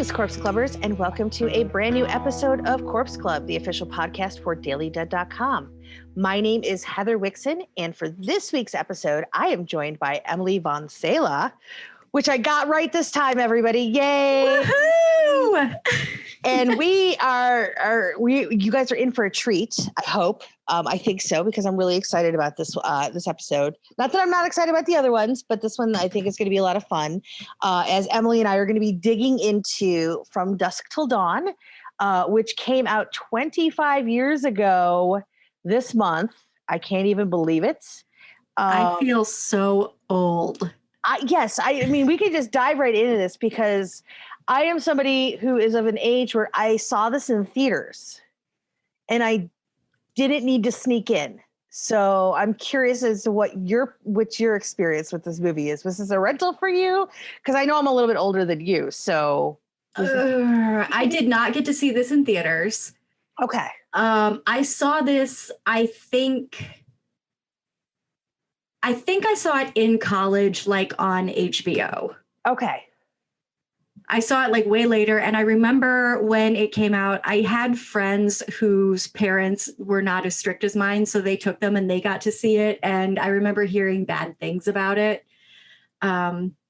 Greetings, Corpse Clubbers, and welcome to a brand new episode of Corpse Club, the official podcast for dailydead.com. My name is Heather Wixson, and for this week's episode, I am joined by Emily von Seele, which I got right this time, everybody. Yay! Woohoo! And you guys are in for a treat, I hope. I think so, because I'm really excited about this episode. Not that I'm not excited about the other ones, but this one I think is going to be a lot of fun. As Emily and I are going to be digging into From Dusk Till Dawn, which came out 25 years ago this month. I can't even believe it. I feel so old. Yes, I mean, we could just dive right into this because I am somebody who is of an age where I saw this in theaters and I didn't need to sneak in. So I'm curious as to what your experience with this movie is. Was this a rental for you? Because I know I'm a little bit older than you. So I did not get to see this in theaters. Okay. I saw this, I think I saw it in college, like on HBO. Okay. I saw it like way later. And I remember when it came out, I had friends whose parents were not as strict as mine. So they took them and they got to see it. And I remember hearing bad things about it,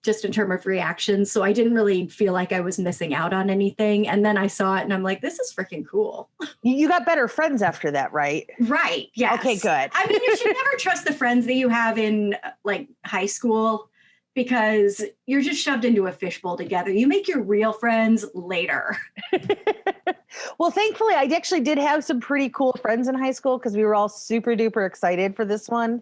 just in terms of reactions. So I didn't really feel like I was missing out on anything. And then I saw it and I'm like, this is freaking cool. You got better friends after that, right? Right. Yes. Okay, good. I mean, you should never trust the friends that you have in like high school, because you're just shoved into a fishbowl together. You make your real friends later. Well, thankfully, I actually did have some pretty cool friends in high school because we were all super duper excited for this one.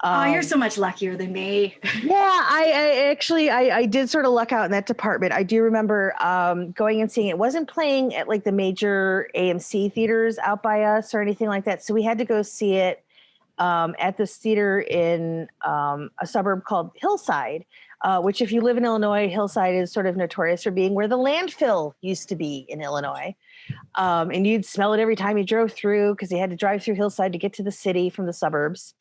You're so much luckier than me. Yeah, I did sort of luck out in that department. I do remember going and seeing it. It wasn't playing at like the major AMC theaters out by us or anything like that. So we had to go see it at this theater in a suburb called Hillside, which if you live in Illinois, Hillside is sort of notorious for being where the landfill used to be in Illinois. And you'd smell it every time you drove through because you had to drive through Hillside to get to the city from the suburbs.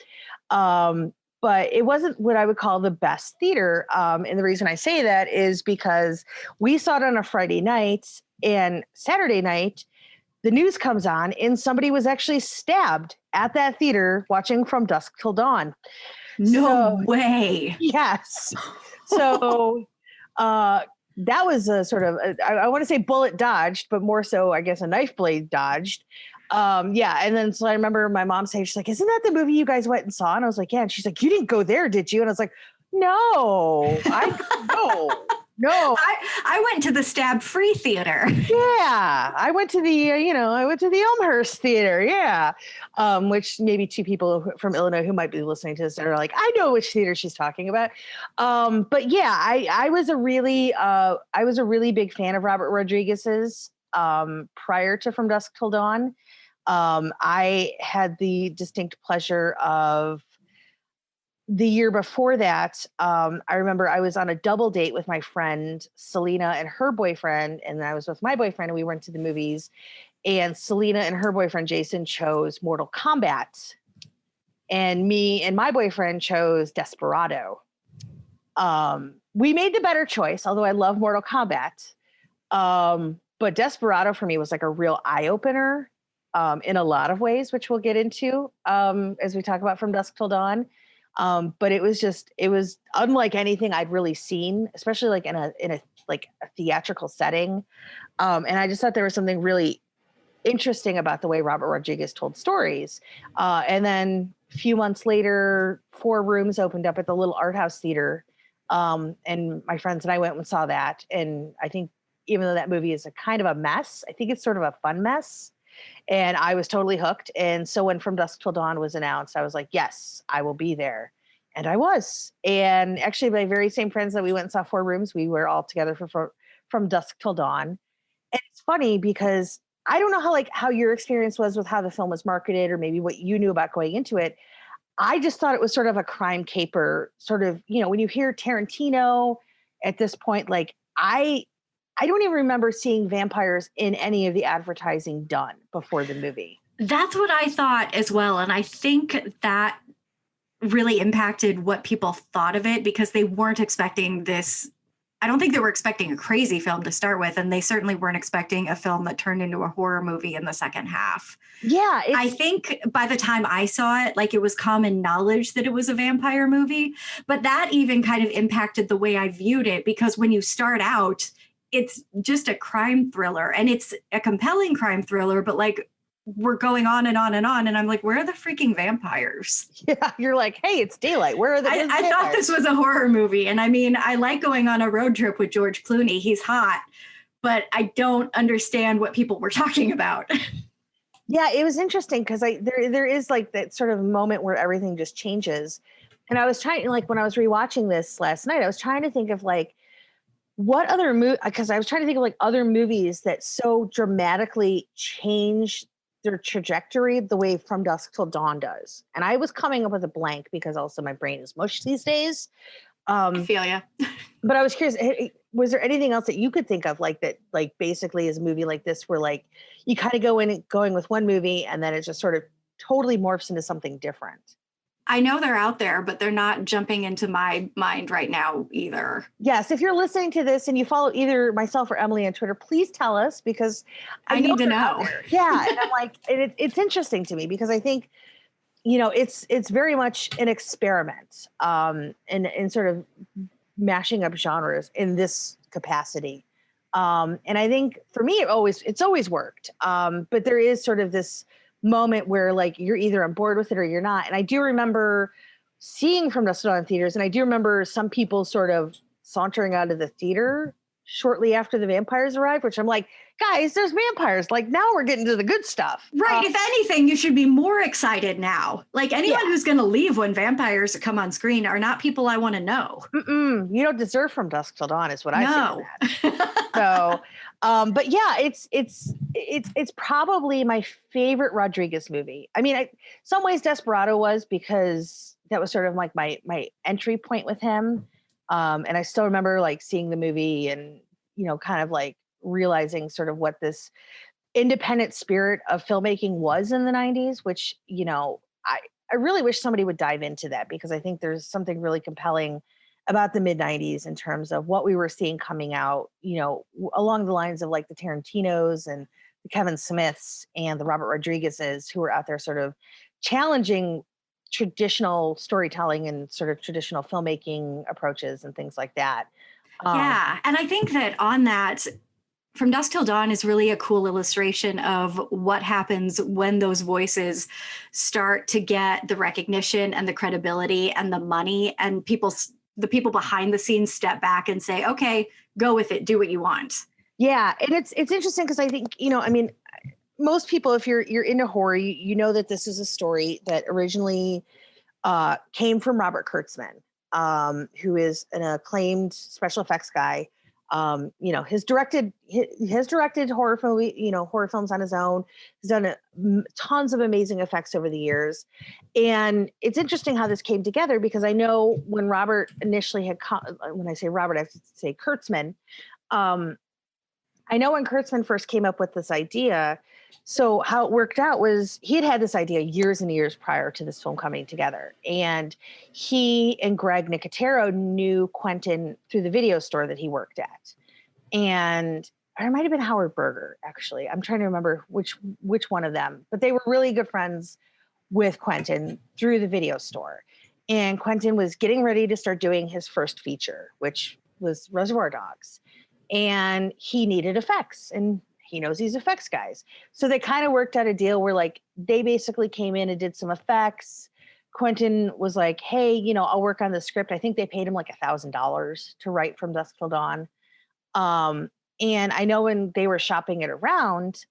But it wasn't what I would call the best theater. And the reason I say that is because we saw it on a Friday night, and Saturday night, the news comes on and somebody was actually stabbed at that theater watching From Dusk Till Dawn. No way. Yes. So that was a sort of, I want to say bullet dodged, but more so, I guess, a knife blade dodged. Yeah. And then so I remember my mom saying, she's like, isn't that the movie you guys went and saw? And I was like, yeah. And she's like, you didn't go there, did you? And I was like, no. I went to the stab-free theater. Yeah, I went to the Elmhurst Theater. Yeah, which maybe two people from Illinois who might be listening to this are like, I know which theater she's talking about. But yeah, I was a really big fan of Robert Rodriguez's prior to From Dusk Till Dawn. I had the distinct pleasure of the year before that, I remember I was on a double date with my friend Selena and her boyfriend, and I was with my boyfriend, and we went to the movies. And Selena and her boyfriend Jason chose Mortal Kombat, and me and my boyfriend chose Desperado. We made the better choice, although I love Mortal Kombat. But Desperado for me was like a real eye opener in a lot of ways, which we'll get into as we talk about From Dusk Till Dawn. But it was unlike anything I'd really seen, especially like in a theatrical setting. And I just thought there was something really interesting about the way Robert Rodriguez told stories. And then a few months later, 4 Rooms opened up at the little art house theater. And my friends and I went and saw that. And I think even though that movie is a kind of a mess, I think it's sort of a fun mess. And I was totally hooked. And so when From Dusk Till Dawn was announced, I was like, yes, I will be there. And I was. And actually, my very same friends that we went and saw 4 Rooms, we were all together for From Dusk Till Dawn. And it's funny because I don't know how your experience was with how the film was marketed or maybe what you knew about going into it. I just thought it was sort of a crime caper, sort of, when you hear Tarantino at this point, like I don't even remember seeing vampires in any of the advertising done before the movie. That's what I thought as well. And I think that really impacted what people thought of it because they weren't expecting this I don't think they were expecting a crazy film to start with, and they certainly weren't expecting a film that turned into a horror movie in the second half. Yeah, I think by the time I saw it, like, it was common knowledge that it was a vampire movie, but that even kind of impacted the way I viewed it, because when you start out, it's just a crime thriller, and it's a compelling crime thriller, but like, we're going on and on and on, and I'm like, where are the freaking vampires? yeah, you're like, hey, it's daylight. Where are the I vampires? thought this was a horror movie, and I mean, I like going on a road trip with George Clooney. He's hot, but I don't understand what people were talking about. Yeah, it was interesting because there is like that sort of moment where everything just changes. And I was trying, like, when I was rewatching this last night, I was trying to think of like what other movie, because I was trying to think of like other movies that so dramatically change their trajectory the way From Dusk Till Dawn does. And I was coming up with a blank because also my brain is mush these days. I feel ya. But I was curious, was there anything else that you could think of like that, like basically is a movie like this where like you kind of going with one movie and then it just sort of totally morphs into something different? I know they're out there, but they're not jumping into my mind right now either. Yes, if you're listening to this and you follow either myself or Emily on Twitter, please tell us, because I need to they're out know. there. Yeah, and I'm like, it's interesting to me because I think, it's very much an experiment, in sort of mashing up genres in this capacity. And I think for me, it's always worked. But there is sort of this moment where like you're either on board with it or you're not. And I do remember seeing From Dusk Till Dawn in theaters, and I do remember some people sort of sauntering out of the theater shortly after the vampires arrived, which I'm like, guys, there's vampires. Like, now we're getting to the good stuff. Right. If anything, you should be more excited now. Like, anyone who's going to leave when vampires come on screen are not people I want to know. You don't deserve From Dusk Till Dawn is what I say to that. So, but yeah, it's probably my favorite Rodriguez movie. I mean, some ways Desperado was, because that was sort of like my entry point with him. And I still remember like seeing the movie and, kind of like realizing sort of what this independent spirit of filmmaking was in the 90s, which, I really wish somebody would dive into that, because I think there's something really compelling about the mid 90s in terms of what we were seeing coming out, along the lines of like the Tarantinos and the Kevin Smiths and the Robert Rodriguez's, who were out there sort of challenging traditional storytelling and sort of traditional filmmaking approaches and things like that. Yeah. And I think that on that, From Dusk Till Dawn is really a cool illustration of what happens when those voices start to get the recognition and the credibility and the money, and the people behind the scenes step back and say, okay, go with it, do what you want. Yeah. And it's interesting because I think, I mean, most people, if you're into horror, you know that this is a story that originally came from Robert Kurtzman, who is an acclaimed special effects guy. Has directed horror films on his own. He's done tons of amazing effects over the years. And it's interesting how this came together, because I know when Robert initially when I say Robert, I have to say Kurtzman. I know when Kurtzman first came up with this idea, so how it worked out was he had this idea years and years prior to this film coming together. And he and Greg Nicotero knew Quentin through the video store that he worked at. And it might have been Howard Berger, actually. I'm trying to remember which one of them, but they were really good friends with Quentin through the video store. And Quentin was getting ready to start doing his first feature, which was Reservoir Dogs. And he needed effects, and he knows these effects guys. So they kind of worked out a deal where like they basically came in and did some effects. Quentin was like, hey, I'll work on the script. I think they paid him like $1,000 to write From Dusk Till Dawn. And I know when they were shopping it around,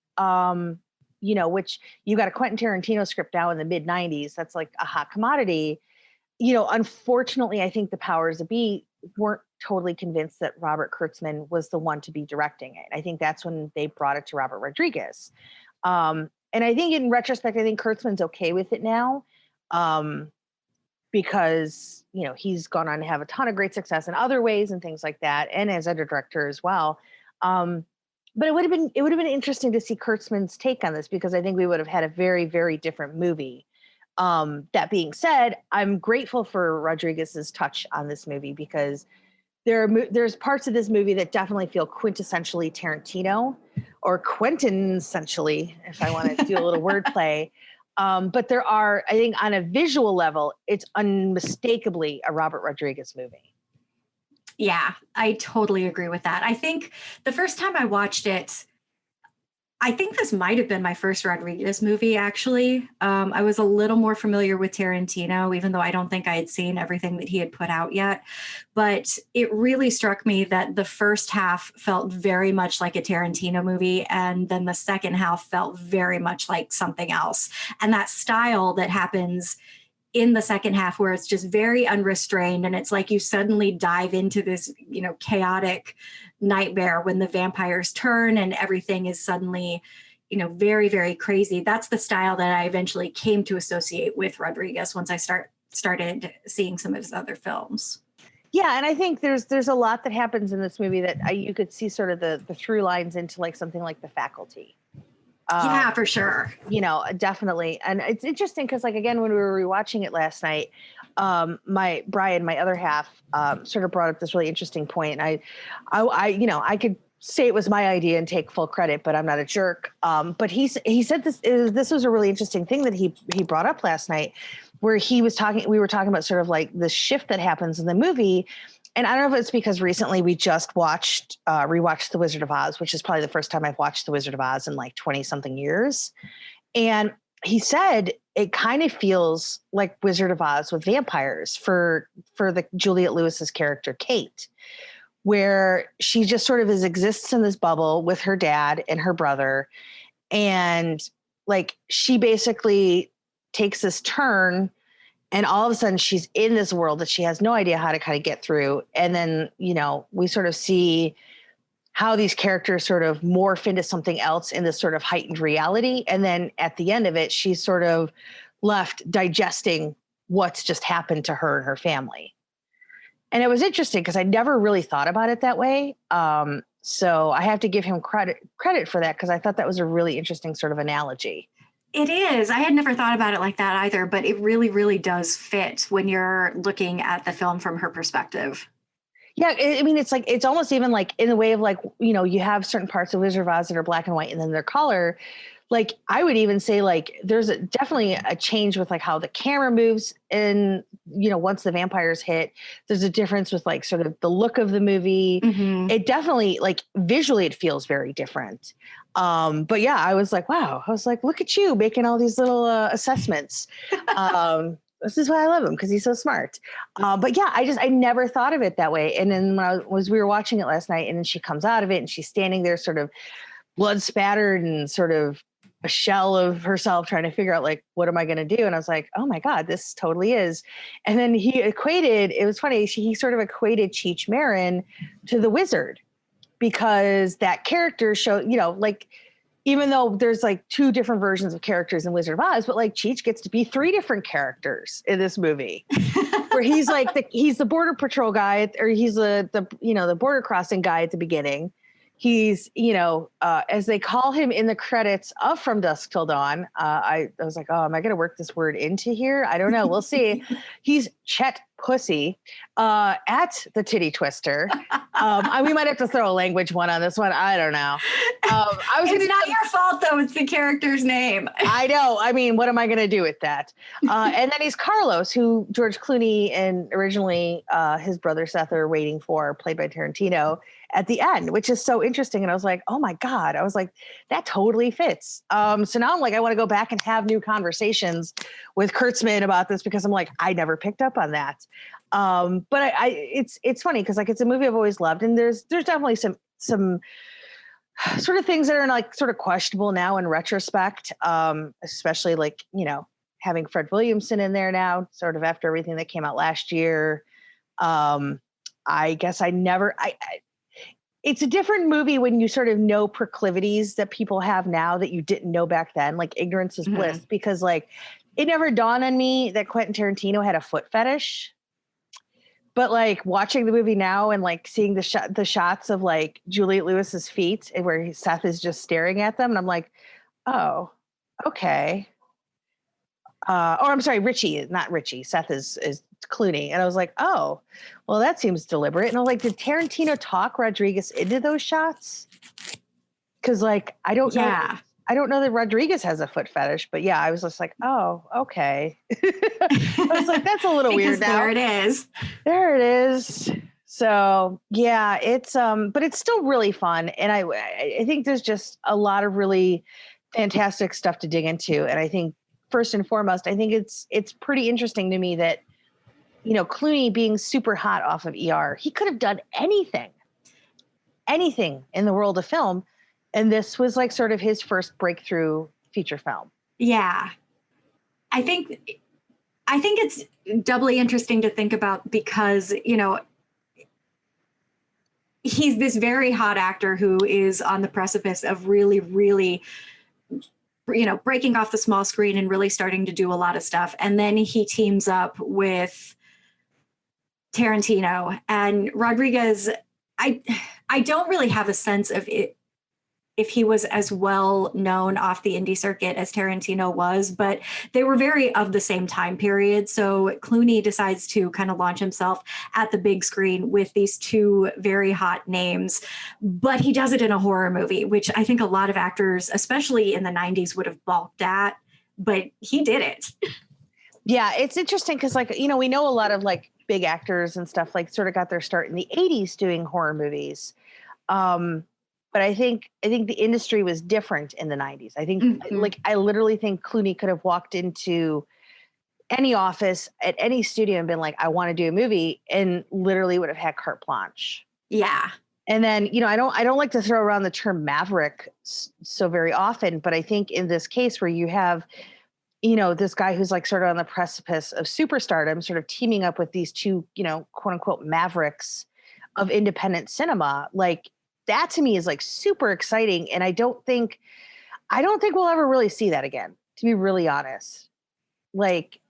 which you got a Quentin Tarantino script now in the mid 90s, that's like a hot commodity. Unfortunately, I think the powers that be weren't totally convinced that Robert Kurtzman was the one to be directing it. I think that's when they brought it to Robert Rodriguez. And I think in retrospect, I think Kurtzman's okay with it now, because, he's gone on to have a ton of great success in other ways and things like that, and as a director as well. But it would have been interesting to see Kurtzman's take on this, because I think we would have had a very, very different movie. That being said, I'm grateful for Rodriguez's touch on this movie, because there's parts of this movie that definitely feel quintessentially Tarantino, or Quentin essentially, if I want to do a little wordplay. But there are, I think, on a visual level, it's unmistakably a Robert Rodriguez movie. Yeah, I totally agree with that. I think the first time I watched it, I think this might have been my first Rodriguez movie, actually. I was a little more familiar with Tarantino, even though I don't think I had seen everything that he had put out yet. But it really struck me that the first half felt very much like a Tarantino movie, and then the second half felt very much like something else. And that style that happens in the second half, where it's just very unrestrained, and it's like you suddenly dive into this, chaotic nightmare when the vampires turn and everything is suddenly, very, very crazy. That's the style that I eventually came to associate with Rodriguez once I started seeing some of his other films. Yeah, and I think there's a lot that happens in this movie that you could see sort of the through lines into like something like The Faculty. Yeah, for sure. Definitely. And it's interesting because, like, again, when we were rewatching it last night, my other half, sort of brought up this really interesting point. And I could say it was my idea and take full credit, but I'm not a jerk. But he said this was a really interesting thing that he brought up last night, where we were talking about sort of like the shift that happens in the movie. And I don't know if it's because recently we just rewatched The Wizard of Oz, which is probably the first time I've watched The Wizard of Oz in like 20 something years. And he said it kind of feels like Wizard of Oz with vampires for the Juliette Lewis's character, Kate, where she just sort of exists in this bubble with her dad and her brother. And like, she basically takes this turn, and all of a sudden she's in this world that she has no idea how to kind of get through. And then, we sort of see how these characters sort of morph into something else in this sort of heightened reality. And then at the end of it, she's sort of left digesting what's just happened to her and her family. And it was interesting because I never really thought about it that way. So I have to give him credit for that, because I thought that was a really interesting sort of analogy. It is. I had never thought about it like that either, but it really, really does fit when you're looking at the film from her perspective. Yeah, I mean, it's like, it's almost even like in the way of like, you have certain parts of Wizard of Oz that are black and white and then they're color. Like, I would even say like there's definitely a change with like how the camera moves, and once the vampires hit, there's a difference with like sort of the look of the movie. Mm-hmm. It definitely, like, visually it feels very different. But yeah, I was like, wow, I was like, look at you making all these little assessments. This is why I love him, because he's so smart. But yeah, I never thought of it that way. And then when we were watching it last night, and then she comes out of it and she's standing there sort of blood spattered and sort of a shell of herself, trying to figure out like, what am I going to do? And I was like, oh my God, this totally is. And then it was funny, he sort of equated Cheech Marin to the wizard, because that character like, even though there's like two different versions of characters in Wizard of Oz, but like Cheech gets to be three different characters in this movie, where he's like he's the border patrol guy, or he's the border crossing guy at the beginning. He's, as they call him in the credits of From Dusk Till Dawn, I was like, oh, am I going to work this word into here? I don't know. We'll see. He's Chet Pussy at the Titty Twister. We might have to throw a language one on this one. I don't know. It's not your fault, though. It's the character's name. I know. I mean, what am I going to do with that? And then he's Carlos, who George Clooney and originally his brother Seth are waiting for, played by Tarantino, at the end, which is so interesting. And I was like, oh my God, I was like, that totally fits. So now I'm like, I want to go back and have new conversations with Kurtzman about this, because I'm like, I never picked up on that. But it's funny, because like, it's a movie I've always loved, and there's definitely some sort of things that are like sort of questionable now in retrospect, especially like, having Fred Williamson in there now, sort of after everything that came out last year. I guess it's a different movie when you sort of know proclivities that people have now that you didn't know back then, like ignorance is bliss, because like it never dawned on me that Quentin Tarantino had a foot fetish. But like watching the movie now and like seeing the shots of like Juliette Lewis's feet, and where Seth is just staring at them, and I'm like, oh, okay. Or I'm sorry, Richie, not Richie. Seth is Clooney. And I was like, oh, well, that seems deliberate. And I was like, did Tarantino talk Rodriguez into those shots? Because like, I don't know. I don't know that Rodriguez has a foot fetish, but yeah, I was just like, oh, okay. I was like, that's a little weird now. There it is. There it is. So yeah, it's but it's still really fun. And I think there's just a lot of really fantastic stuff to dig into. And I think first and foremost, I think it's pretty interesting to me that, you know, Clooney being super hot off of ER, he could have done anything in the world of film. And this was like sort of his first breakthrough feature film. Yeah. I think it's doubly interesting to think about because, you know, he's this very hot actor who is on the precipice of really, really, you know, breaking off the small screen and really starting to do a lot of stuff. And then he teams up with Tarantino and Rodriguez. I don't really have a sense of it, if he was as well known off the indie circuit as Tarantino was, but they were very of the same time period. So Clooney decides to kind of launch himself at the big screen with these two very hot names, but he does it in a horror movie, which I think a lot of actors, especially in the 90s, would have balked at, but he did it. Yeah, it's interesting because, like, you know, we know a lot of like big actors and stuff like sort of got their start in the 80s doing horror movies. But I think the industry was different in the 90s. I think like I literally think Clooney could have walked into any office at any studio and been like, I want to do a movie, and literally would have had carte blanche. Yeah. And then, you know, I don't like to throw around the term maverick so very often, but I think in this case where you have, you know, this guy who's like sort of on the precipice of superstardom, sort of teaming up with these two, you know, quote unquote mavericks of independent cinema, like that to me is like super exciting. And I don't think we'll ever really see that again, to be really honest. Like,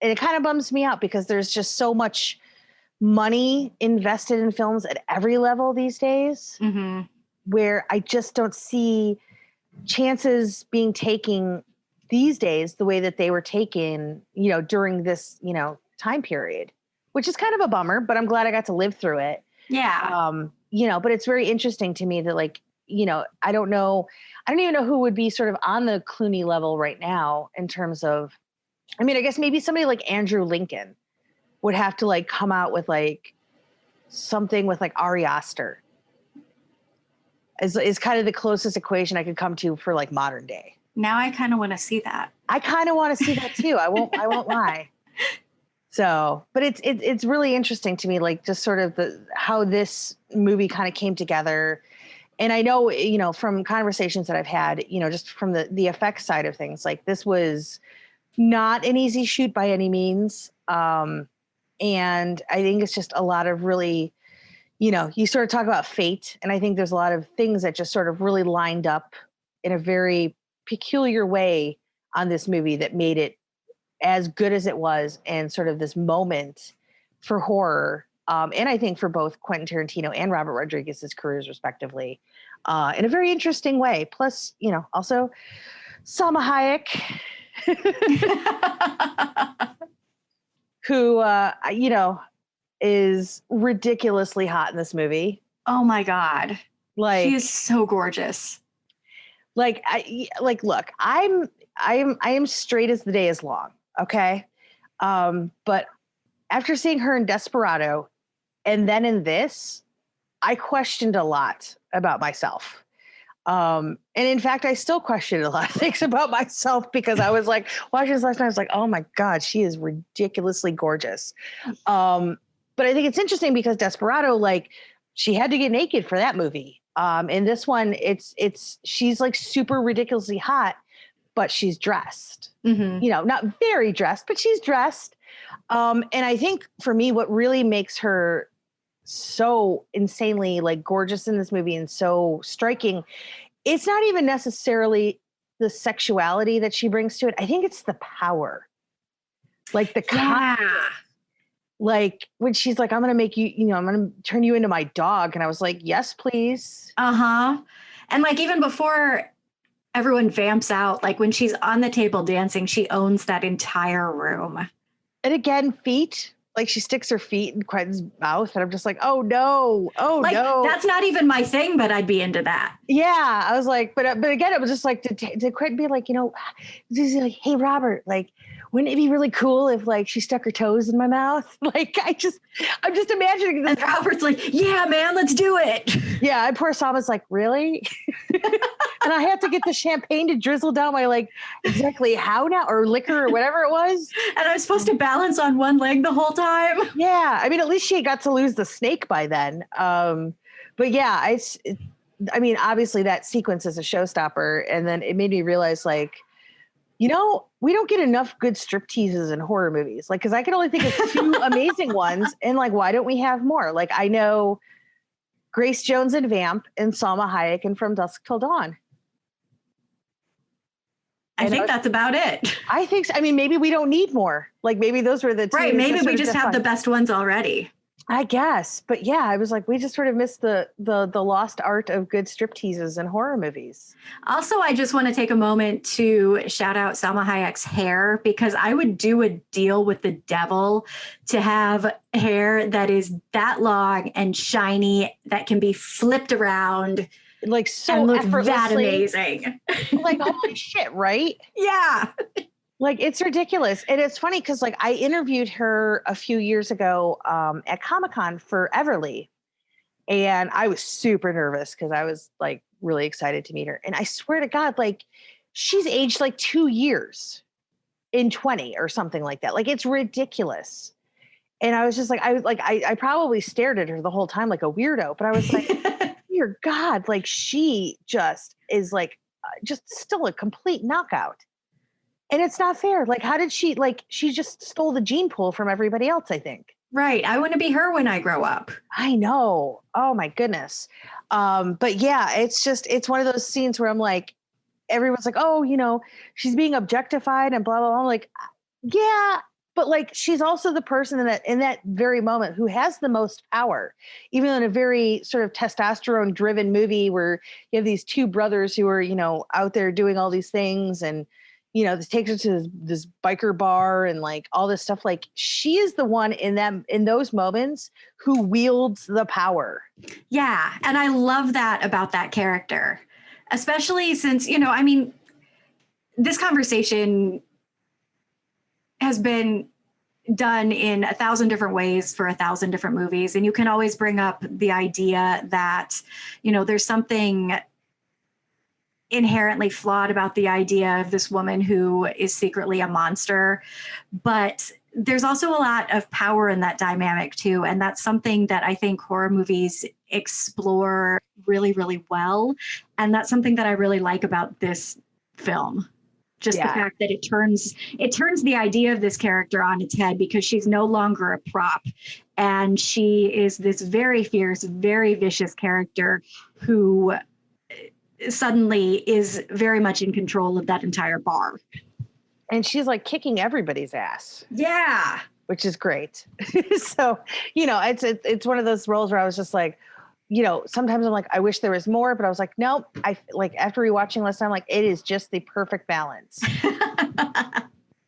and it kind of bums me out because there's just so much money invested in films at every level these days, where I just don't see chances being taken these days the way that they were taken, you know, during this, you know, time period, which is kind of a bummer, but I'm glad I got to live through it. Yeah. You know, but it's very interesting to me that, like, you know, I don't even know who would be sort of on the Clooney level right now in terms of, I mean, I guess maybe somebody like Andrew Lincoln would have to like come out with like something with like Ari Aster is kind of the closest equation I could come to for like modern day. Now I kind of want to see that. I kind of want to see that too. I won't lie. So, but it's really interesting to me, like just sort of how this movie kind of came together. And I know, you know, from conversations that I've had, you know, just from the effects side of things, like this was not an easy shoot by any means. And I think it's just a lot of really, you know, you sort of talk about fate. And I think there's a lot of things that just sort of really lined up in a very peculiar way on this movie that made it as good as it was, and sort of this moment for horror. And I think for both Quentin Tarantino and Robert Rodriguez's careers, respectively, in a very interesting way. Plus, you know, also Salma Hayek, who, you know, is ridiculously hot in this movie. Oh my God. Like, she is so gorgeous. Like, look, I am straight as the day is long. Okay. But after seeing her in Desperado and then in this, I questioned a lot about myself. And in fact, I still questioned a lot of things about myself because I was like, watching this last night, I was like, oh my God, she is ridiculously gorgeous. But I think it's interesting because Desperado, like, she had to get naked for that movie. In this one, she's like super ridiculously hot, but she's dressed, you know, not very dressed, but she's dressed. And I think for me, what really makes her so insanely like gorgeous in this movie and so striking, it's not even necessarily the sexuality that she brings to it. I think it's the power, like like when she's like, I'm going to make you, you know, I'm going to turn you into my dog. And I was like, yes, please. And like, even before everyone vamps out, like when she's on the table dancing, she owns that entire room. And again, feet. Like she sticks her feet in Quentin's mouth, and I'm just like, oh no, Like, no. that's not even my thing, but I'd be into that. Yeah, I was like, but again, it was just like, did Quentin be like, he's like, hey Robert, like, wouldn't it be really cool if like she stuck her toes in my mouth? Like, I'm just imagining this. And Robert's like, yeah, man, let's do it. Yeah, and poor Salma's like, really? And I have to get the champagne to drizzle down my like exactly how now, or liquor or whatever it was. And I'm supposed to balance on one leg the whole time. Yeah, I mean, at least she got to lose the snake by then. But yeah, I mean, obviously that sequence is a showstopper, and then it made me realize, like, we don't get enough good strip teases in horror movies. Like, because I can only think of two amazing ones, and like, why don't we have more? Like, I know Grace Jones and Vamp, and Salma Hayek and From Dusk Till Dawn. I think that's about it. I think so. I mean, maybe we don't need more. Like maybe those were the two. Right. Maybe we just have the best ones already. I guess. But yeah, I was like, we just sort of missed the lost art of good strip teases in horror movies. Also, I just want to take a moment to shout out Salma Hayek's hair, because I would do a deal with the devil to have hair that is that long and shiny that can be flipped around. Like so and look effortlessly. that amazing. Like, holy shit, right? Yeah. Like, it's ridiculous. And it's funny because like I interviewed her a few years ago at Comic-Con for Everly. And I was super nervous because I was like really excited to meet her. And I swear to God, like she's aged like 2 years in 20 or something like that. Like, it's ridiculous. And I was just like, I probably stared at her the whole time like a weirdo, but I was like, dear God, like she just is like, just still a complete knockout. And it's not fair. Like, how did she just stole the gene pool from everybody else, I think. Right. I want to be her when I grow up. I know. Oh my goodness. But yeah, it's one of those scenes where I'm like, everyone's like, oh, she's being objectified and blah, blah, blah. I'm like, yeah, but like, she's also the person in that very moment who has the most power, even in a very sort of testosterone driven movie where you have these two brothers who are, out there doing all these things. And, this takes her to this biker bar and like all this stuff. Like, she is the one in those moments who wields the power. Yeah. And I love that about that character, especially since, this conversation has been done in 1,000 different ways for 1,000 different movies. And you can always bring up the idea that, there's something inherently flawed about the idea of this woman who is secretly a monster. But there's also a lot of power in that dynamic too. And that's something that I think horror movies explore really, really well. And that's something that I really like about this film. Just the fact that it turns the idea of this character on its head, because she's no longer a prop. And she is this very fierce, very vicious character who suddenly is very much in control of that entire bar. And she's like kicking everybody's ass. Yeah. Which is great. So, it's one of those roles where I was just like, sometimes I'm like, I wish there was more, but I was like, nope. I like after rewatching last time, like it is just the perfect balance.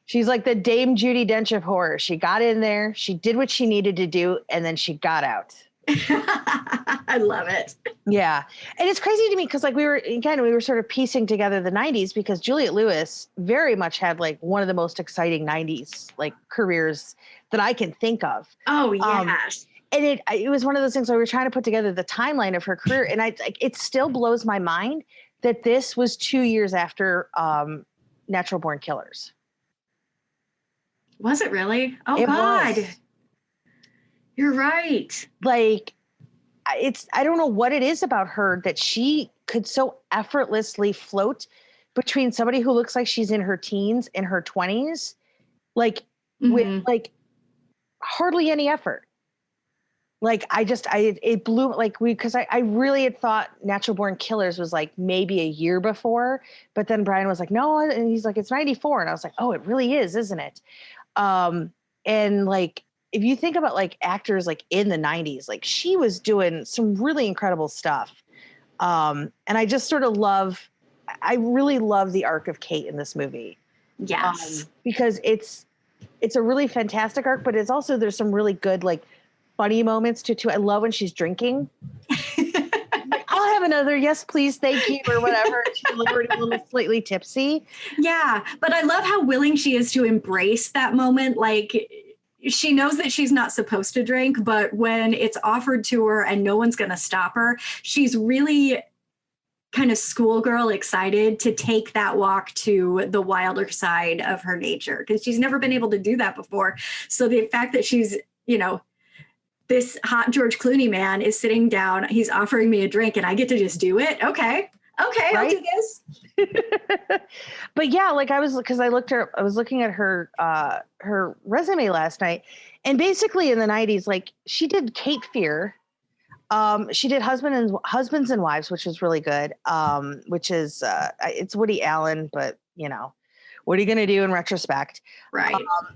She's like the Dame Judi Dench of horror. She got in there, she did what she needed to do, and then she got out. I love it. Yeah. And it's crazy to me because like we were sort of piecing together the 90s, because Juliette Lewis very much had like one of the most exciting 90s like careers that I can think of. Oh, yes. And it was one of those things where we were trying to put together the timeline of her career. And it still blows my mind that this was 2 years after Natural Born Killers. Was it really? Oh, it God. Was. You're right. Like, I don't know what it is about her that she could so effortlessly float between somebody who looks like she's in her teens and her 20s, like with like hardly any effort. Like, it blew, like because I really had thought Natural Born Killers was like maybe a year before, but then Brian was like, no, and he's like, it's 94. And I was like, oh, it really is, isn't it? And like, if you think about like actors like in the 90s, like she was doing some really incredible stuff. And I just sort of I really love the arc of Kate in this movie. Yes. Because it's a really fantastic arc, but it's also, there's some really good, like, funny moments too. I love when she's drinking. Like, I'll have another, yes, please, thank you, or whatever. She's already a little slightly tipsy. Yeah, but I love how willing she is to embrace that moment. Like, she knows that she's not supposed to drink, but when it's offered to her and no one's going to stop her, she's really kind of schoolgirl excited to take that walk to the wilder side of her nature, because she's never been able to do that before. So the fact that she's, you know, this hot George Clooney man is sitting down, he's offering me a drink and I get to just do it. Okay, right? I'll do this. But yeah, like I was looking at her her resume last night, and basically in the 90s, like she did Cape Fear. She did Husbands and Wives, which was really good. Which is it's Woody Allen, but you know, what are you going to do in retrospect? Right.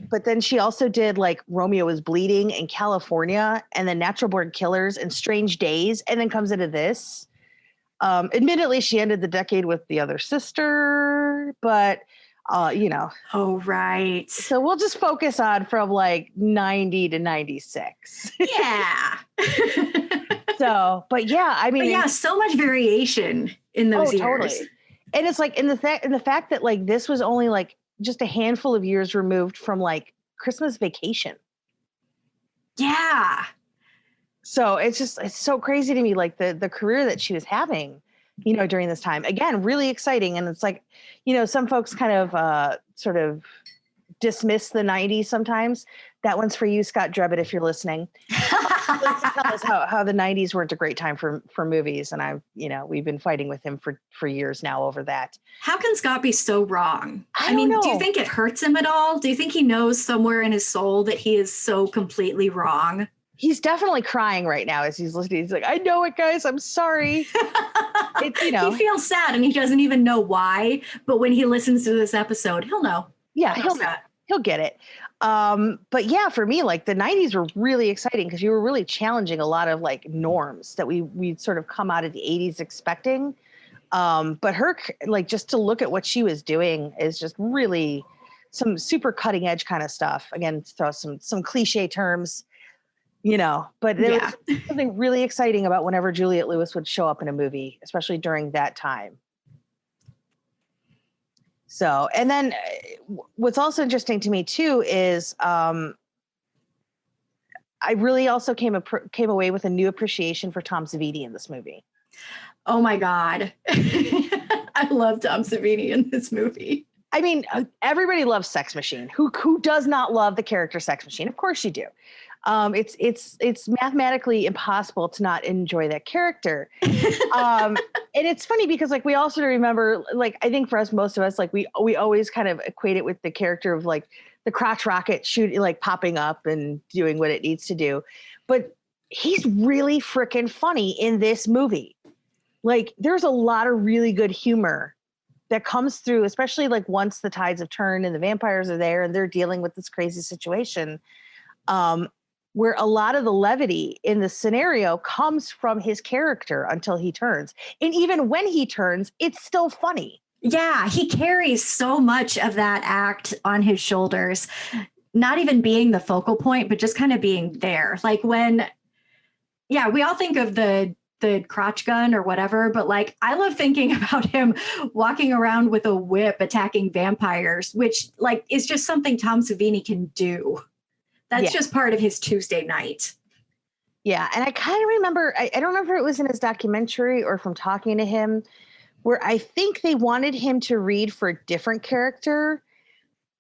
But then she also did like Romeo is Bleeding in California, and then Natural Born Killers and Strange Days, and then comes into this. Admittedly, she ended the decade with The Other Sister, but you know. Oh, right. So we'll just focus on from like 90 to 96. Yeah. So, but yeah, I mean, but yeah, so much variation in those years. Totally. And it's like in the fact that like this was only like just a handful of years removed from like Christmas Vacation. Yeah. So it's so crazy to me, like the career that she was having, you know, during this time. Again, really exciting. And it's like, you know, some folks kind of sort of dismiss the 90s sometimes. That one's for you, Scott Drebit, if you're listening. Tell us how the 90s weren't a great time for movies. And we've been fighting with him for years now over that. How can Scott be so wrong? I mean, do you think it hurts him at all? Do you think he knows somewhere in his soul that he is so completely wrong? He's definitely crying right now as he's listening. He's like, I know it, guys. I'm sorry. It's, you know. He feels sad and he doesn't even know why. But when he listens to this episode, he'll know. Yeah, he'll know. He'll get it. But yeah, for me, like the 90s were really exciting because you were really challenging a lot of like norms that we'd sort of come out of the 80s expecting. But her, like, just to look at what she was doing is just really some super cutting edge kind of stuff. Again, throw some cliche terms, you know, but there was something really exciting about whenever Juliette Lewis would show up in a movie, especially during that time. So, and then what's also interesting to me too is I really also came away with a new appreciation for Tom Savini in this movie. Oh my God. I love Tom Savini in this movie. I mean, everybody loves Sex Machine. Who does not love the character Sex Machine? Of course you do. It's mathematically impossible to not enjoy that character. And it's funny because like we all sort of remember, like I think for us, most of us, like we always kind of equate it with the character of like the crotch rocket shooting, like popping up and doing what it needs to do. But he's really freaking funny in this movie. Like there's a lot of really good humor that comes through, especially like once the tides have turned and the vampires are there and they're dealing with this crazy situation. Where a lot of the levity in the scenario comes from his character until he turns. And even when he turns, it's still funny. Yeah, he carries so much of that act on his shoulders, not even being the focal point, but just kind of being there. Like when, yeah, we all think of the crotch gun or whatever, but like I love thinking about him walking around with a whip attacking vampires, which like is just something Tom Savini can do. That's just part of his Tuesday night. Yeah. And I kind of remember, I don't remember if it was in his documentary or from talking to him, where I think they wanted him to read for a different character.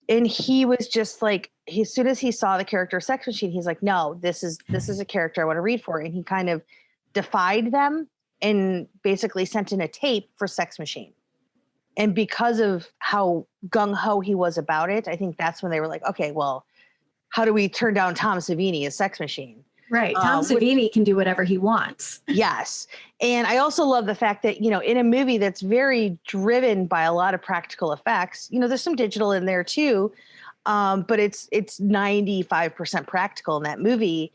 And he was just like, as soon as he saw the character Sex Machine, he's like, no, this is a character I want to read for. And he kind of defied them and basically sent in a tape for Sex Machine. And because of how gung-ho he was about it, I think that's when they were like, okay, well, how do we turn down Tom Savini as Sex Machine? Right. Tom Savini can do whatever he wants. Yes. And I also love the fact that, you know, in a movie that's very driven by a lot of practical effects, you know, there's some digital in there too. But it's 95% practical in that movie.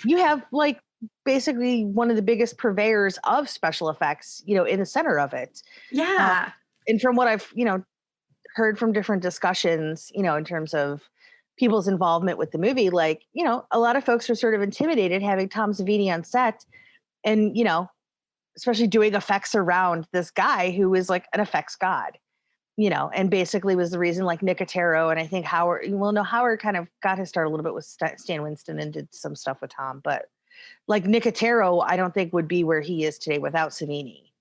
You have like basically one of the biggest purveyors of special effects, you know, in the center of it. Yeah. And from what I've, you know, heard from different discussions, you know, in terms of people's involvement with the movie. Like, you know, a lot of folks were sort of intimidated having Tom Savini on set and, you know, especially doing effects around this guy who is like an effects god, you know, and basically was the reason like Nicotero. And I think Howard, well, no, Howard kind of got his start a little bit with Stan Winston and did some stuff with Tom, but like Nicotero, I don't think would be where he is today without Savini.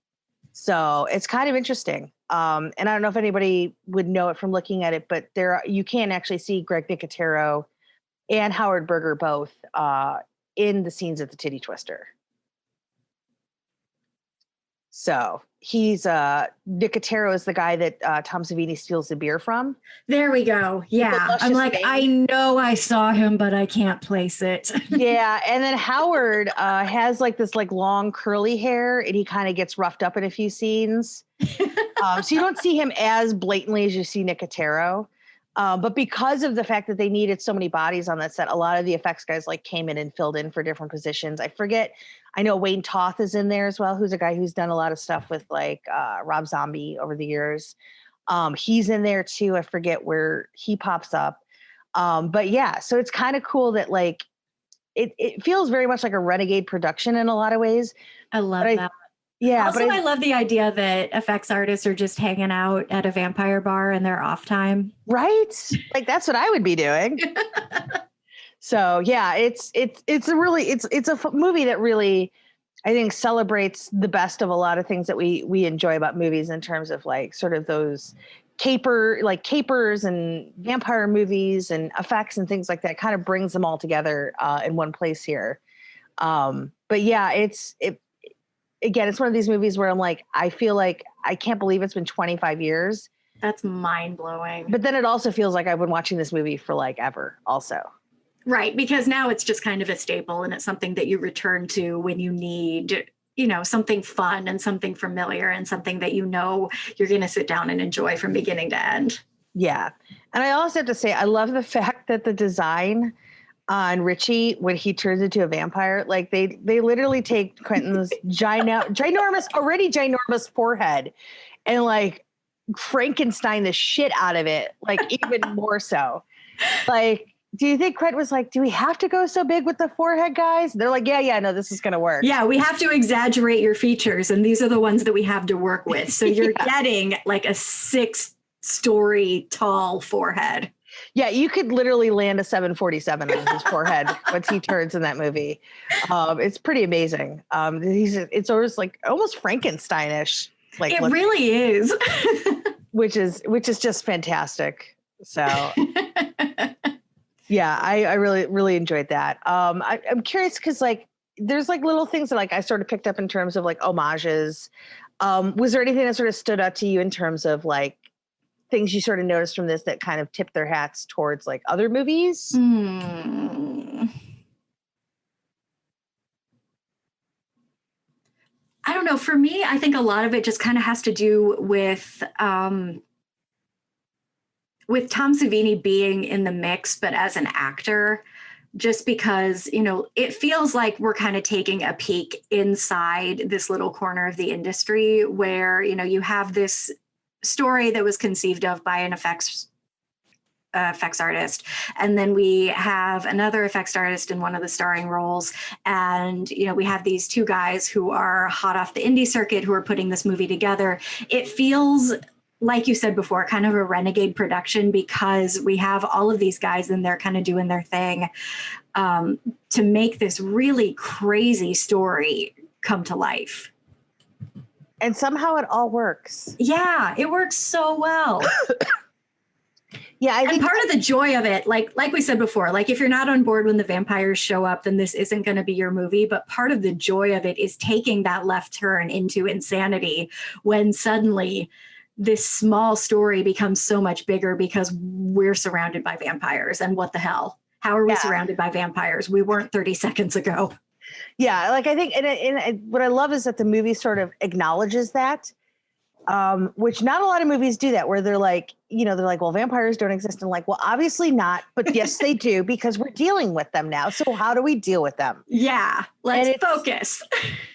So it's kind of interesting. And I don't know if anybody would know it from looking at it, but you can actually see Greg Nicotero and Howard Berger both in the scenes at the Titty Twister. So he's Nicotero is the guy that Tom Savini steals the beer from. There we go. Yeah. I'm like, name. I know I saw him, but I can't place it. Yeah. And then Howard has like this like long curly hair and he kind of gets roughed up in a few scenes. So you don't see him as blatantly as you see Nicotero. But because of the fact that they needed so many bodies on that set, a lot of the effects guys like came in and filled in for different positions. I know Wayne Toth is in there as well, who's a guy who's done a lot of stuff with like Rob Zombie over the years. He's in there too. I forget where he pops up. But yeah, so it's kind of cool that like it feels very much like a Renegade production in a lot of ways. I love that. Yeah. Also, I love the idea that effects artists are just hanging out at a vampire bar in their off time. Right? Like that's what I would be doing. So yeah, it's a movie that really, I think, celebrates the best of a lot of things that we enjoy about movies in terms of like sort of those capers and vampire movies and effects and things like that. Kind of brings them all together in one place here. But yeah, again, it's one of these movies where I'm like, I feel like I can't believe it's been 25 years. That's mind blowing. But then it also feels like I've been watching this movie for like ever also. Right. Because now it's just kind of a staple and it's something that you return to when you need, you know, something fun and something familiar and something that, you know, you're going to sit down and enjoy from beginning to end. Yeah. And I also have to say, I love the fact that the design on Richie, when he turns into a vampire, like they literally take Quentin's ginormous forehead and like Frankenstein the shit out of it, like even more so. Like, do you think Quentin was like, do we have to go so big with the forehead, guys? They're like, yeah, no, this is going to work. Yeah, we have to exaggerate your features. And these are the ones that we have to work with. So you're getting like a 6-story tall forehead. Yeah, you could literally land a 747 on his forehead once he turns in that movie. It's pretty amazing. It's always like almost Frankenstein-ish. Like it really is. which is just fantastic. So yeah, I really, really enjoyed that. I'm curious because like there's like little things that like I sort of picked up in terms of like homages. Was there anything that sort of stood out to you in terms of like things you sort of noticed from this that kind of tipped their hats towards like other movies? I don't know. For me, I think a lot of it just kind of has to do with Tom Savini being in the mix, but as an actor, just because, you know, it feels like we're kind of taking a peek inside this little corner of the industry where, you know, you have this story that was conceived of by an effects artist, and then we have another effects artist in one of the starring roles, and you know we have these two guys who are hot off the indie circuit who are putting this movie together. It feels, like you said before, kind of a renegade production because we have all of these guys and they're kind of doing their thing to make this really crazy story come to life. And somehow it all works. Yeah, it works so well. Yeah, I think and part of the joy of it, like we said before, like if you're not on board when the vampires show up, then this isn't going to be your movie. But part of the joy of it is taking that left turn into insanity when suddenly this small story becomes so much bigger because we're surrounded by vampires. And what the hell? How are we surrounded by vampires? We weren't 30 seconds ago. Yeah, like I think, and what I love is that the movie sort of acknowledges that, which not a lot of movies do that, where they're like, you know, they're like, well, vampires don't exist. And like, well, obviously not, but yes, they do because we're dealing with them now. So how do we deal with them? Yeah, let's focus.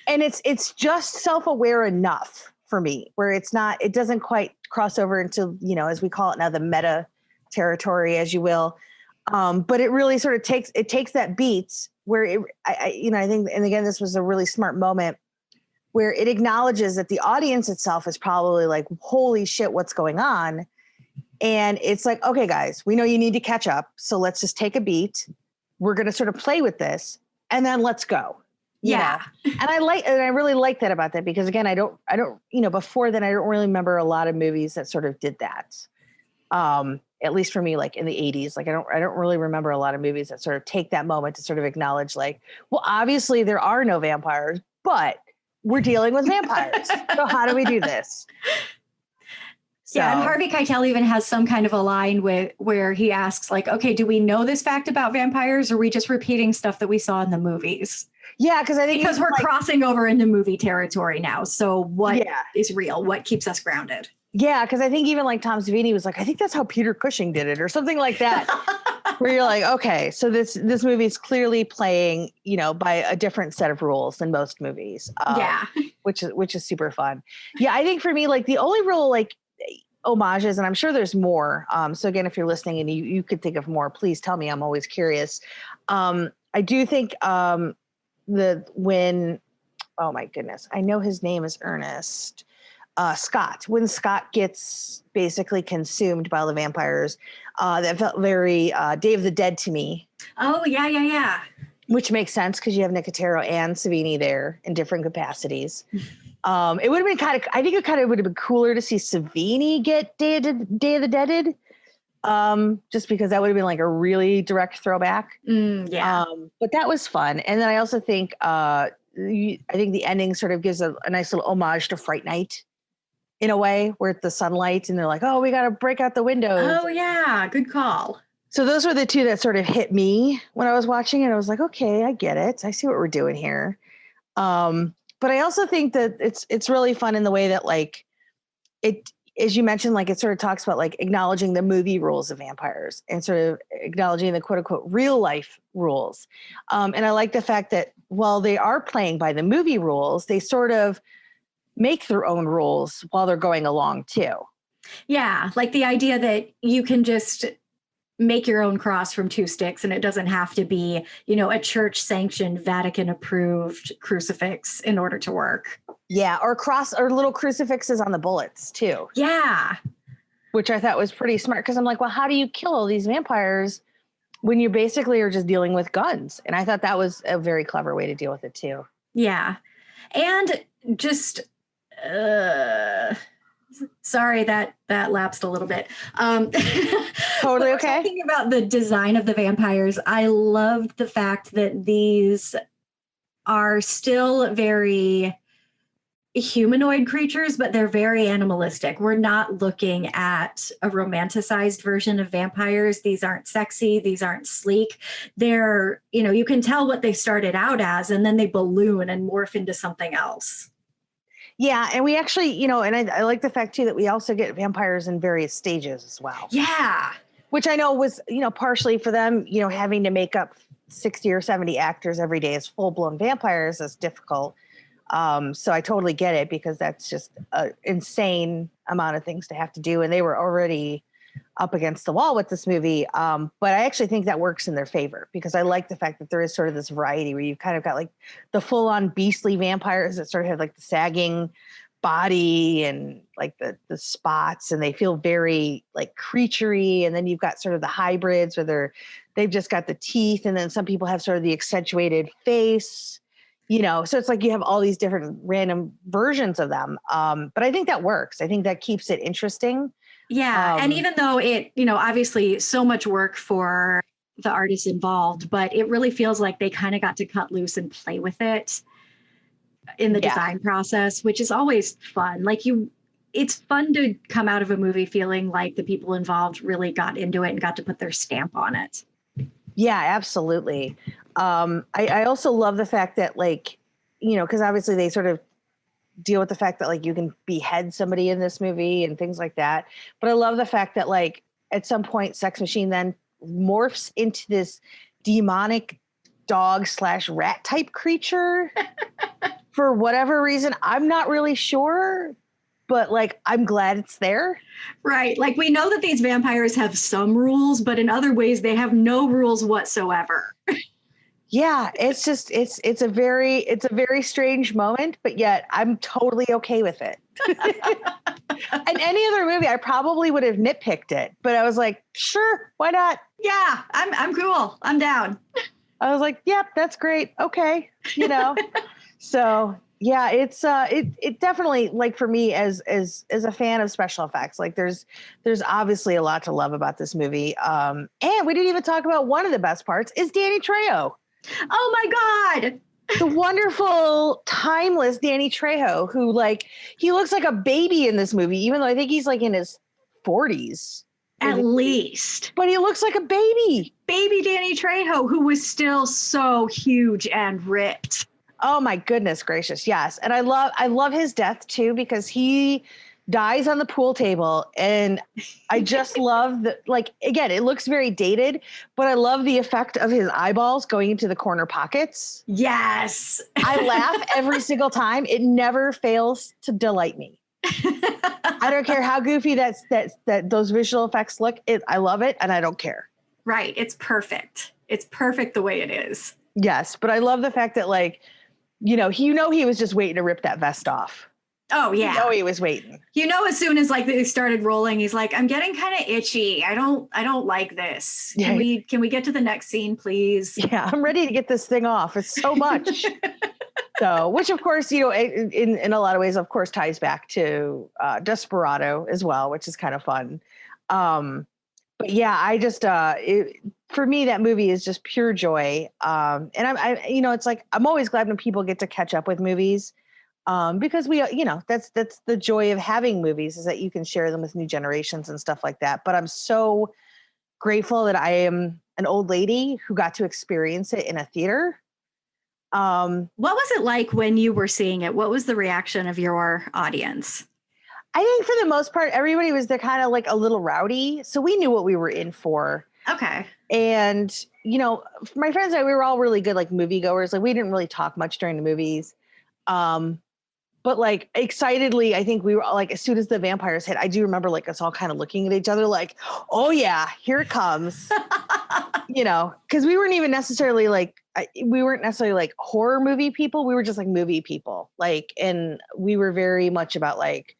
And it's just self-aware enough for me, where it doesn't quite cross over into, you know, as we call it now, the meta territory, as you will. But it really sort of takes that beat where I think, and again, this was a really smart moment where it acknowledges that the audience itself is probably like, holy shit, what's going on? And it's like, okay, guys, we know you need to catch up. So let's just take a beat. We're going to sort of play with this and then let's go. Yeah. And I really like that about that, because again, I don't, before then I don't really remember a lot of movies that sort of did that. At least for me, like in the 80s, like I don't really remember a lot of movies that sort of take that moment to sort of acknowledge like, well, obviously there are no vampires, but we're dealing with vampires. So how do we do this? So. Yeah, and Harvey Keitel even has some kind of a line where he asks like, okay, do we know this fact about vampires, or are we just repeating stuff that we saw in the movies? Yeah, because we're crossing over into movie territory now. So what is real? What keeps us grounded? Yeah, because I think even like Tom Savini was like, I think that's how Peter Cushing did it, or something like that. Where you're like, okay, so this movie is clearly playing, by a different set of rules than most movies. Which is super fun. Yeah, I think for me, like the only real like homages, and I'm sure there's more. So again, if you're listening and you could think of more, please tell me. I'm always curious. I do think oh my goodness, I know his name is Ernest. Scott, when Scott gets basically consumed by the vampires, that felt very Day of the Dead to me. Oh, yeah. Which makes sense because you have Nicotero and Savini there in different capacities. It would have been I think it would have been cooler to see Savini get Day of the Deaded, just because that would have been like a really direct throwback. But that was fun. And then I also think, I think the ending sort of gives a nice little homage to Fright Night. In a way, where it's the sunlight and they're like, oh, we got to break out the windows. Oh, yeah. Good call. So those were the two that sort of hit me when I was watching it. I was like, okay, I get it. I see what we're doing here. But I also think that it's really fun in the way that like it, as you mentioned, like it sort of talks about like acknowledging the movie rules of vampires and sort of acknowledging the quote unquote real life rules. And I like the fact that while they are playing by the movie rules, they sort of make their own rules while they're going along too. Yeah, like the idea that you can just make your own cross from two sticks and it doesn't have to be, a church sanctioned, Vatican approved crucifix in order to work. Yeah, or little crucifixes on the bullets too. Yeah. Which I thought was pretty smart, because I'm like, well, how do you kill all these vampires when you basically are just dealing with guns? And I thought that was a very clever way to deal with it too. Yeah. And just sorry that lapsed a little bit. Totally okay. Talking about the design of the vampires, I loved the fact that these are still very humanoid creatures, but they're very animalistic. We're not looking at a romanticized version of vampires. These aren't sexy. These aren't sleek. They're, you can tell what they started out as, and then they balloon and morph into something else. Yeah, and we actually, and I like the fact too that we also get vampires in various stages as well. Yeah. Which I know was, partially for them, having to make up 60 or 70 actors every day as full-blown vampires is difficult. So I totally get it, because that's just an insane amount of things to have to do. And they were already up against the wall with this movie. But I actually think that works in their favor, because I like the fact that there is sort of this variety where you've kind of got like the full-on beastly vampires that sort of have like the sagging body and like the spots, and they feel very like creaturey. And then you've got sort of the hybrids where they've just got the teeth, and then some people have sort of the accentuated face. So it's like you have all these different random versions of them. But I think that works. I think that keeps it interesting. Yeah. And even though it, obviously so much work for the artists involved, but it really feels like they kind of got to cut loose and play with it in the design process, which is always fun. Like it's fun to come out of a movie feeling like the people involved really got into it and got to put their stamp on it. Yeah, absolutely. I also love the fact that like, because obviously they sort of deal with the fact that like you can behead somebody in this movie and things like that. But I love the fact that like at some point Sex Machine then morphs into this demonic dog/rat type creature for whatever reason. I'm not really sure. but like I'm glad it's there. Right. Like we know that these vampires have some rules, but in other ways they have no rules whatsoever. Yeah, it's just it's a very strange moment, but yet I'm totally okay with it. And any other movie, I probably would have nitpicked it, but I was like, sure, why not? Yeah, I'm cool. I'm down. I was like, yep, that's great. Okay, So yeah, it definitely, like, for me as a fan of special effects, like there's obviously a lot to love about this movie. And we didn't even talk about one of the best parts is Danny Trejo. Oh my God. The wonderful, timeless Danny Trejo, who, like, he looks like a baby in this movie, even though I think he's like in his 40s. At least. But he looks like a baby. Baby Danny Trejo, who was still so huge and ripped. Oh my goodness gracious. Yes. And I love his death too, because he dies on the pool table. And I just love that, like, again, it looks very dated, but I love the effect of his eyeballs going into the corner pockets. Yes. I laugh every single time. It never fails to delight me. I don't care how goofy that those visual effects look. I love it, and I don't care. Right. It's perfect. It's perfect the way it is. Yes, but I love the fact that, like, he was just waiting to rip that vest off. Oh yeah. He was waiting. As soon as like they started rolling, he's like, I'm getting kind of itchy. I don't like this. Can we get to the next scene, please? Yeah, I'm ready to get this thing off. It's so much. So, which of course, in a lot of ways, of course, ties back to Desperado as well, which is kind of fun. But yeah, I just for me, that movie is just pure joy. And it's like, I'm always glad when people get to catch up with movies. Because that's the joy of having movies, is that you can share them with new generations and stuff like that. But I'm so grateful that I am an old lady who got to experience it in a theater. What was it like when you were seeing it? What was the reaction of your audience? I think for the most part, everybody was there kind of like a little rowdy. So we knew what we were in for. Okay. And, my friends and I, we were all really good, like, moviegoers. Like, we didn't really talk much during the movies. But like, excitedly, I think we were like, as soon as the vampires hit, I do remember like us all kind of looking at each other like, oh yeah, here it comes. Because we weren't necessarily like horror movie people. We were just like movie people. Like, and we were very much about like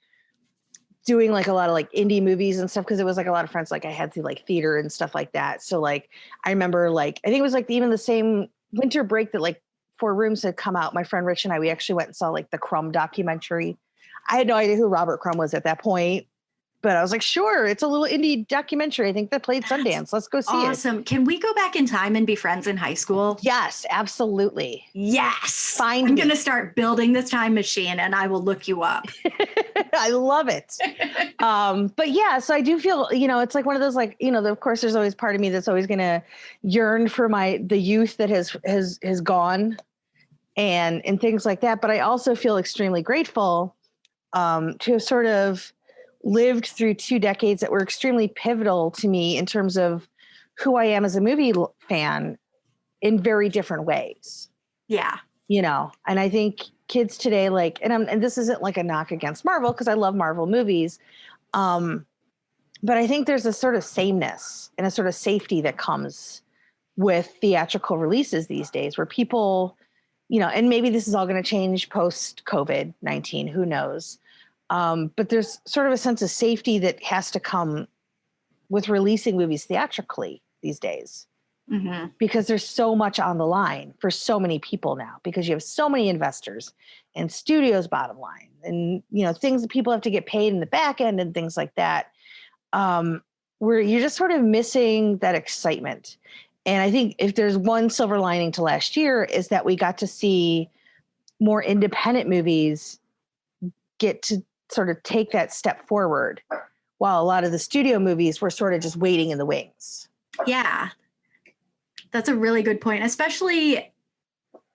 doing like a lot of like indie movies and stuff, because it was like a lot of friends like I had through like theater and stuff like that. So like, I remember like, I think it was like even the same winter break that like Four Rooms had come out. My friend Rich and I, we actually went and saw like the Crumb documentary. I had no idea who Robert Crumb was at that point, but I was like, sure, it's a little indie documentary. I think that played Sundance. Let's go see it. Awesome. Can we go back in time and be friends in high school? Yes, absolutely. Yes. I'm going to start building this time machine and I will look you up. I love it. But yeah, so I do feel, it's like one of those, like, of course there's always part of me that's always going to yearn for the youth that has gone and things like that. But I also feel extremely grateful to have sort of lived through 2 decades that were extremely pivotal to me in terms of who I am as a movie fan in very different ways. Yeah. And I think kids today, like, and this isn't like a knock against Marvel, because I love Marvel movies. But I think there's a sort of sameness and a sort of safety that comes with theatrical releases these days, where people, and maybe this is all going to change post COVID-19, who knows? But there's sort of a sense of safety that has to come with releasing movies theatrically these days. Mm-hmm. Because there's so much on the line for so many people now, because you have so many investors and studios bottom line and, things that people have to get paid in the back end and things like that, where you're just sort of missing that excitement. And I think if there's one silver lining to last year, is that we got to see more independent movies get to sort of take that step forward, while a lot of the studio movies were sort of just waiting in the wings. Yeah. That's a really good point. Especially,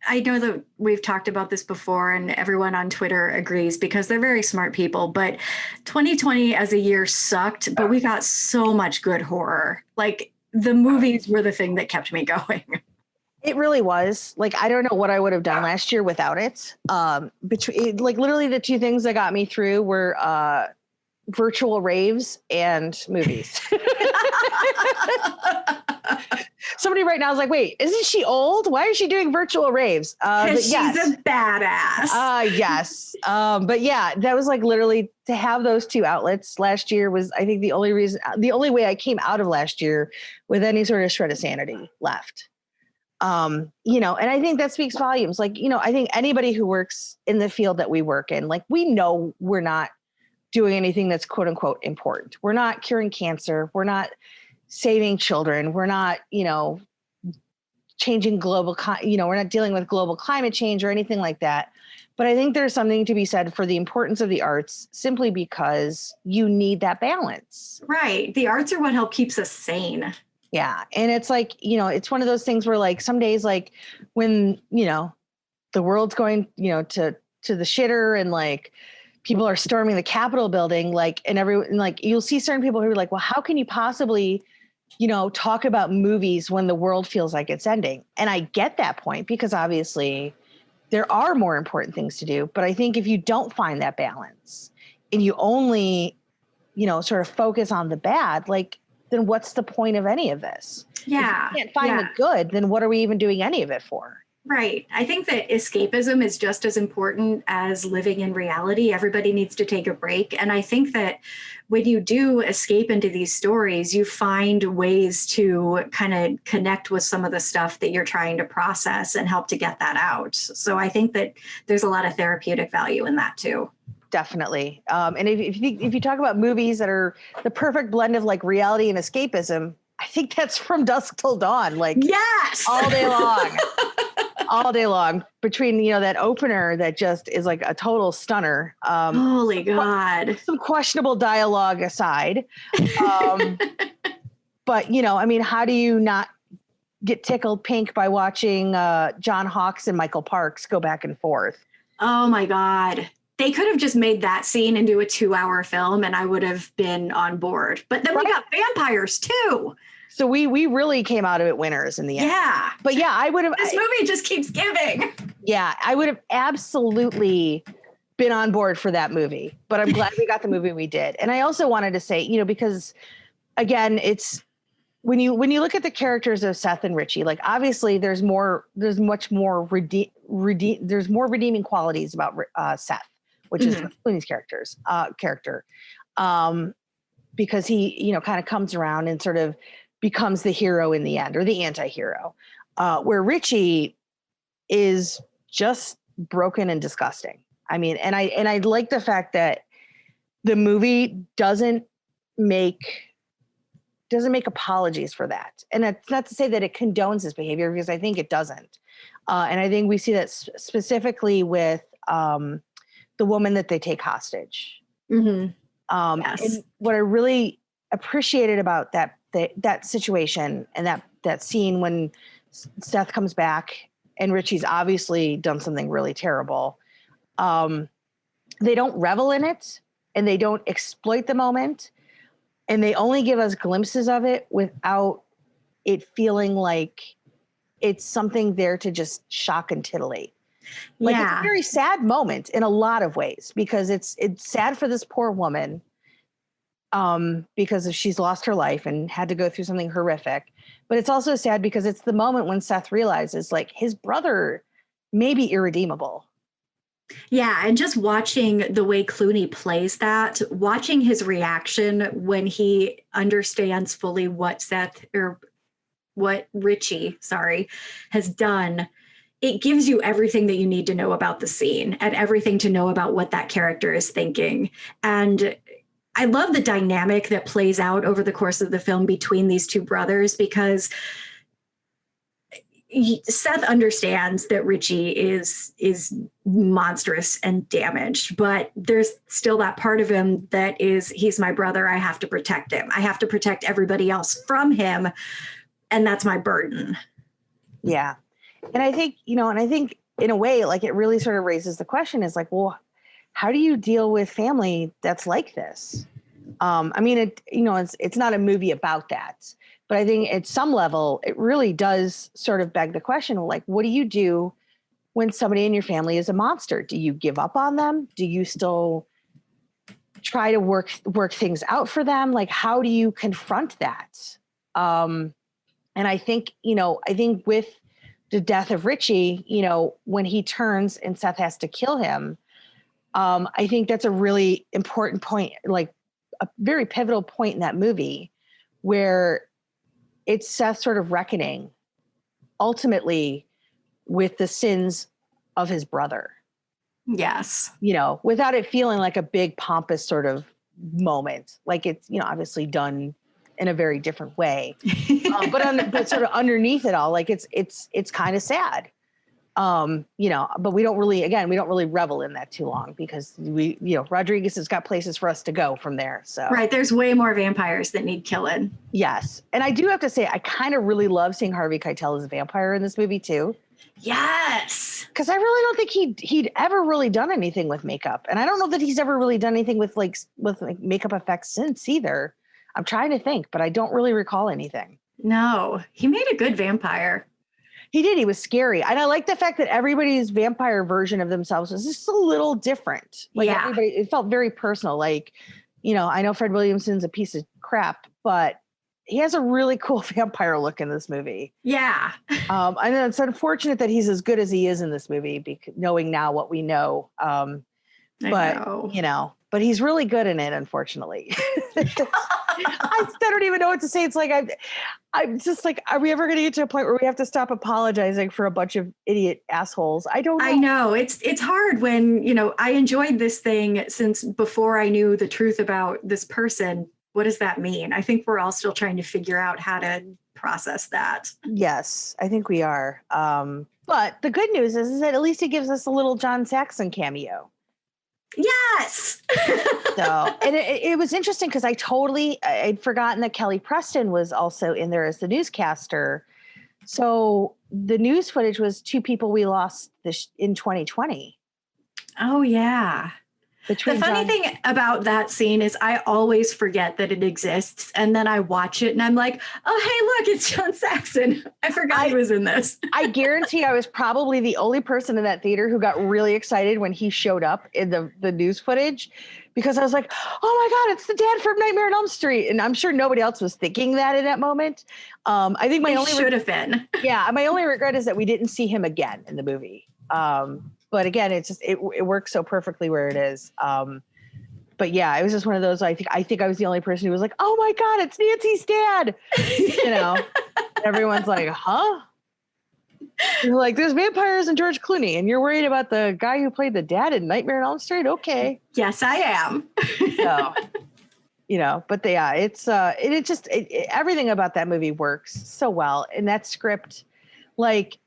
I know that we've talked about this before and everyone on Twitter agrees because they're very smart people, but 2020 as a year sucked, but we got so much good horror. Like, the movies were the thing that kept me going. It really was. Like, I don't know what I would have done last year without it. Between like literally the two things that got me through were virtual raves and movies. Somebody right now is like, wait, isn't she old? Why is she doing virtual raves? Because she's yes. a badass. Yes. But yeah, that was like literally to have those two outlets last year was, I think, the only way I came out of last year with any sort of shred of sanity left. And I think that speaks volumes. Like, I think anybody who works in the field that we work in, like, we know we're not doing anything that's quote unquote important. We're not curing cancer. We're not saving children. We're not, changing we're not dealing with global climate change or anything like that. But I think there's something to be said for the importance of the arts simply because you need that balance. Right. The arts are what help keeps us sane. Yeah. And it's like, it's one of those things where like some days, like when, the world's going, to the shitter and like people are storming the Capitol building, like, and like, you'll see certain people who are like, well, how can you possibly, talk about movies when the world feels like it's ending? And I get that point because obviously there are more important things to do. But I think if you don't find that balance and you only, sort of focus on the bad, like, then what's the point of any of this? Yeah. If you can't find the good, then what are we even doing any of it for? Right. I think that escapism is just as important as living in reality. Everybody needs to take a break. And I think that when you do escape into these stories, you find ways to kind of connect with some of the stuff that you're trying to process and help to get that out. So I think that there's a lot of therapeutic value in that too. Definitely. And if you talk about movies that are the perfect blend of like reality and escapism, I think that's From Dusk Till Dawn. Like, yes, all day long. All day long, between that opener that just is like a total stunner. Holy God! Some questionable dialogue aside, but how do you not get tickled pink by watching John Hawkes and Michael Parks go back and forth? Oh my God! They could have just made that scene into a 2-hour film, and I would have been on board. But then we got vampires too. So we really came out of it winners in the end. Yeah. But yeah, I would have. This movie just keeps giving. Yeah, I would have absolutely been on board for that movie. But I'm glad we got the movie we did. And I also wanted to say, because again, it's when you look at the characters of Seth and Richie, like obviously there's much more there's more redeeming qualities about Seth, which is Clooney's character. Because he, kind of comes around and sort of becomes the hero in the end, or the anti-hero, where Richie is just broken and disgusting. I mean, and I like the fact that the movie doesn't make apologies for that. And that's not to say that it condones his behavior, because I think it doesn't. And I think we see that specifically with the woman that they take hostage. Mm-hmm. Yes. And what I really appreciated about that situation and that scene when Seth comes back and Richie's obviously done something really terrible. They don't revel in it and they don't exploit the moment, and they only give us glimpses of it without it feeling like it's something there to just shock and titillate. Like, it's a very sad moment in a lot of ways, because it's sad for this poor woman, because she's lost her life and had to go through something horrific. But it's also sad because it's the moment when Seth realizes, like, his brother may be irredeemable. Yeah, and just watching the way Clooney plays that, watching his reaction when he understands fully what Richie, has done, it gives you everything that you need to know about the scene and everything to know about what that character is thinking. And I love the dynamic that plays out over the course of the film between these two brothers, because Seth understands that Richie is monstrous and damaged, but there's still that part of him that is, he's my brother. I have to protect him. I have to protect everybody else from him. And that's my burden. Yeah. And I think, in a way, like, it really sort of raises the question is like, well, how do you deal with family that's like this? I mean, it's not a movie about that, But I think at some level, it really does sort of beg the question, like, what do you do when somebody in your family is a monster? Do you give up on them? Do you still try to work things out for them? Like, how do you confront that? And I think, with the death of Richie, when he turns and Seth has to kill him, I think that's a really important point, like a very pivotal point in that movie, where it's Seth sort of reckoning ultimately with the sins of his brother. Yes. Without it feeling like a big pompous sort of moment, like it's, obviously done in a very different way, but sort of underneath it all, like it's kind of sad. But we don't really revel in that too long, because Rodriguez has got places for us to go from there. So right. There's way more vampires that need killing. Yes. And I do have to say, I kind of really love seeing Harvey Keitel as a vampire in this movie too. Yes. Because I really don't think he'd ever really done anything with makeup. And I don't know that he's ever really done anything with makeup effects since either. I'm trying to think, but I don't really recall anything. No, he made a good vampire. He did. He was scary. And I like the fact that everybody's vampire version of themselves was just a little different. Everybody, it felt very personal. Like, I know Fred Williamson's a piece of crap, but he has a really cool vampire look in this movie. Yeah. And it's unfortunate that he's as good as he is in this movie, knowing now what we know. But he's really good in it, unfortunately. I don't even know what to say. It's like, I'm just like, are we ever going to get to a point where we have to stop apologizing for a bunch of idiot assholes? I don't know. I know it's hard when, I enjoyed this thing since before I knew the truth about this person. What does that mean? I think we're all still trying to figure out how to process that. Yes, I think we are. But the good news is that at least it gives us a little John Saxon cameo. Yes. And it was interesting because I'd forgotten that Kelly Preston was also in there as the newscaster. So the news footage was two people we lost in 2020. Oh, yeah. The funny thing about that scene is I always forget that it exists. And then I watch it and I'm like, oh, hey, look, it's John Saxon. I forgot he was in this. I guarantee I was probably the only person in that theater who got really excited when he showed up in the news footage, because I was like, oh my God, it's the dad from Nightmare on Elm Street. And I'm sure nobody else was thinking that in that moment. I think my only should have been. Yeah. My only regret is that we didn't see him again in the movie. But again, it's just, it works so perfectly where it is. But yeah, it was just one of those, I think I was the only person who was like, oh my God, it's Nancy's dad. Everyone's like, huh? You're like, there's vampires and George Clooney, and you're worried about the guy who played the dad in Nightmare on Elm Street? Okay. Yes, I am. So, but it's everything about that movie works so well. And that script, like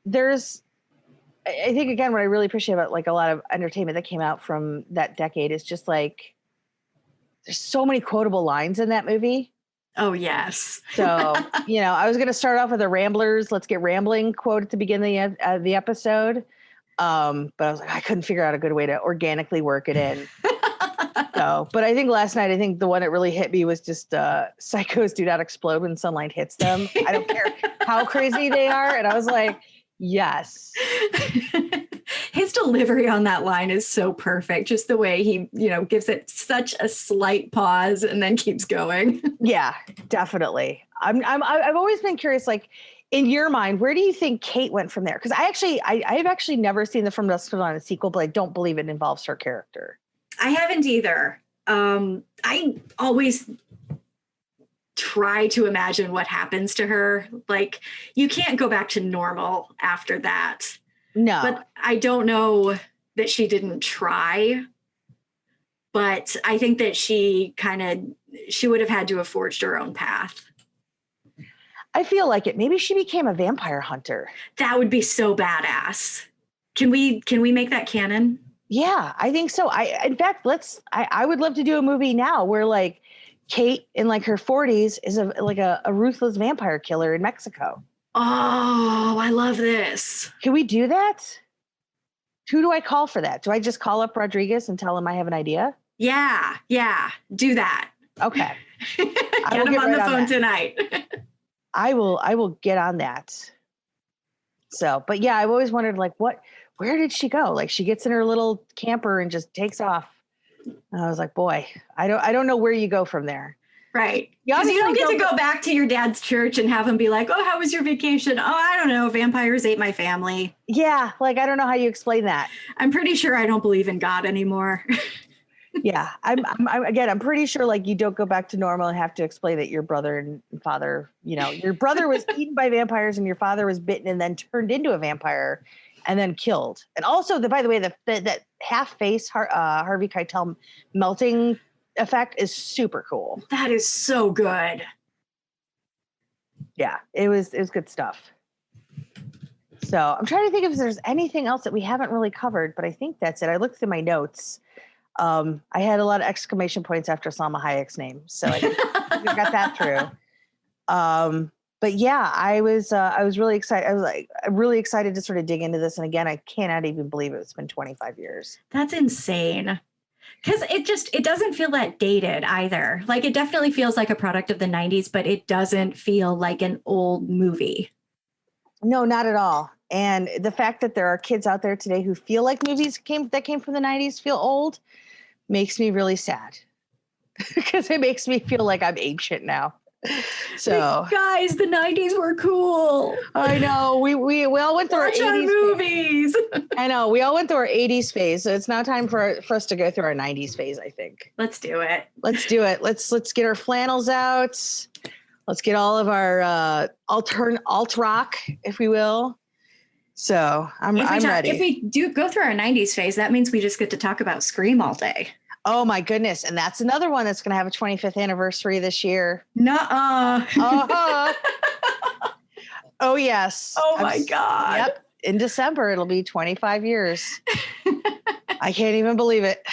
I think, again, what I really appreciate about like a lot of entertainment that came out from that decade is just like, there's so many quotable lines in that movie. Oh, yes. So, I was going to start off with a Ramblers, let's get rambling quote at the beginning of the episode. But I was like, I couldn't figure out a good way to organically work it in. But I think last night, the one that really hit me was just psychos do not explode when sunlight hits them. I don't care how crazy they are. And I was like, yes. His delivery on that line is so perfect. Just the way he, gives it such a slight pause and then keeps going. Yeah, definitely. I've always been curious, like, in your mind, where do you think Kate went from there? Because I've actually never seen the From Dusk Till Dawn sequel, but I don't believe it involves her character. I haven't either. I always try to imagine what happens to her. Like, you can't go back to normal after that. No. But I don't know that she didn't try. But I think that she would have had to have forged her own path. I feel like it. Maybe she became a vampire hunter. That would be so badass. Can we make that canon? Yeah, I think so. In fact, I would love to do a movie now where like Kate in like her 40s is a ruthless vampire killer in Mexico. Oh, I love this. Can we do that? Who do I call for that? Do I just call up Rodriguez and tell him I have an idea? Yeah. Do that. Okay. Get him on the phone tonight. I will get on that. So, but yeah, I've always wondered like where did she go? Like she gets in her little camper and just takes off. And I was like, boy, I don't know where you go from there. Right. Because you don't get to go back to your dad's church and have him be like, oh, how was your vacation? Oh, I don't know. Vampires ate my family. Yeah. Like, I don't know how you explain that. I'm pretty sure I don't believe in God anymore. Yeah. I'm pretty sure like you don't go back to normal and have to explain that your brother and father, your brother was eaten by vampires and your father was bitten and then turned into a vampire and then killed. And also by the way, that half face Harvey Keitel melting effect is super cool. That is so good. Yeah, it was good stuff. So I'm trying to think if there's anything else that we haven't really covered, but I think that's it. I looked through my notes. I had a lot of exclamation points after Salma Hayek's name, so I got that through. But yeah, I was really excited. I was like really excited to sort of dig into this, and again, I cannot even believe it's been 25 years. That's insane. Because it doesn't feel that dated either. Like it definitely feels like a product of the 90s, but it doesn't feel like an old movie. No, not at all. And the fact that there are kids out there today who feel like movies that came from the 90s feel old makes me really sad. Because it makes me feel like I'm ancient now. So guys, the 90s were cool. I know. We all went through our 80s movies. I know. We all went through our 80s phase. So it's now time for us to go through our 90s phase, I think. Let's do it. Let's do it. Let's get our flannels out. Let's get all of our alt rock, if we will. So I'm ready. If we do go through our 90s phase, that means we just get to talk about Scream all day. Oh my goodness. And that's another one that's going to have a 25th anniversary this year. Nuh-uh. Uh-huh. Oh, yes. Oh my God. Yep. In December, it'll be 25 years. I can't even believe it.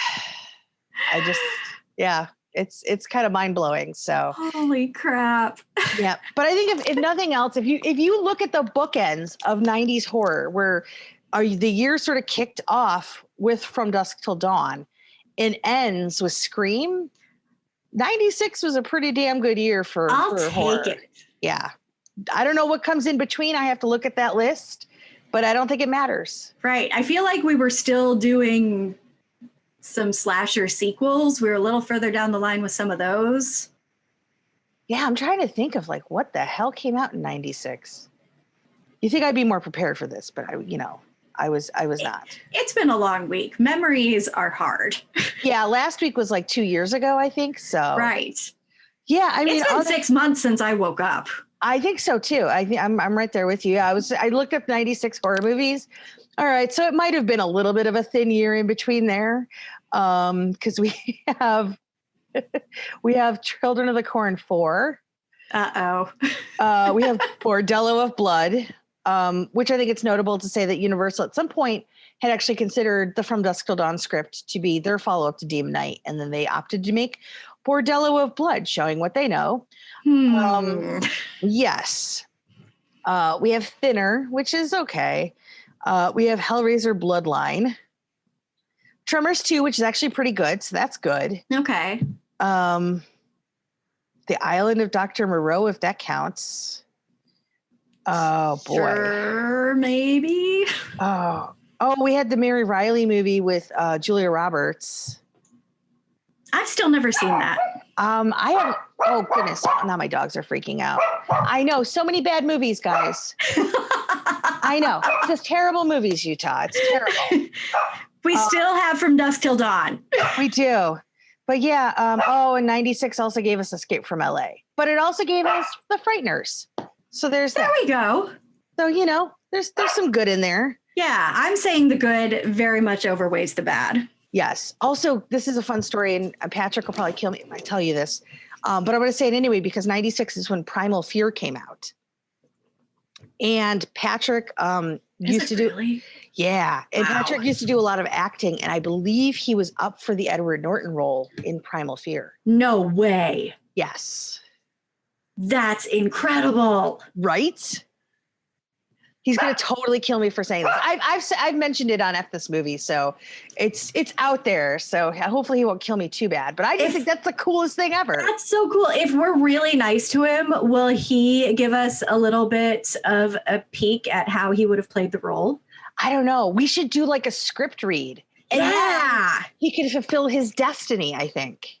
It's kind of mind blowing. So holy crap. Yeah. But I think if nothing else, if you look at the bookends of 90s horror, where the year sort of kicked off with From Dusk Till Dawn, and ends with Scream, 96 was a pretty damn good year for horror. Take it. Yeah. I don't know what comes in between. I have to look at that list, but I don't think it matters. Right. I feel like we were still doing some slasher sequels. We were a little further down the line with some of those. Yeah, I'm trying to think of like what the hell came out in 96. You think I'd be more prepared for this, but I was not. It's been a long week. Memories are hard. Yeah, last week was like 2 years ago, I think. So right. Yeah, I mean, it's been 6 months since I woke up. I think so too. I'm right there with you. I looked up 96 horror movies. All right, so it might have been a little bit of a thin year in between there, because we have Children of the Corn 4. We have Bordello of Blood, which I think it's notable to say that Universal at some point had actually considered the From Dusk Till Dawn script to be their follow-up to Demon Knight, and then they opted to make Bordello of Blood, showing what they know. Yes. We have Thinner, which is okay. We have Hellraiser Bloodline. Tremors 2, which is actually pretty good, so that's good. Okay. The Island of Dr. Moreau, if that counts. Oh, boy. Sure, maybe. Oh, we had the Mary Riley movie with Julia Roberts. I've still never seen that. I have. Oh, goodness. Now my dogs are freaking out. I know. So many bad movies, guys. I know. Just terrible movies, Utah. It's terrible. We still have From Dusk Till Dawn. We do. But yeah. And 96 also gave us Escape from LA. But it also gave us The Frighteners. So there's that. There we go. So, there's some good in there. Yeah. I'm saying the good very much outweighs the bad. Yes. Also, this is a fun story, and Patrick will probably kill me if I tell you this. But I'm going to say it anyway, because 96 is when Primal Fear came out. And Patrick used to do... Really? Yeah. And wow. Patrick used to do a lot of acting, and I believe he was up for the Edward Norton role in Primal Fear. No way. Yes. That's incredible. Right? He's gonna totally kill me for saying this. I've mentioned it on F This Movie, so it's out there. So hopefully he won't kill me too bad. But I just think that's the coolest thing ever. That's so cool. If we're really nice to him, will he give us a little bit of a peek at how he would have played the role? I don't know. We should do like a script read. And he can fulfill his destiny, I think.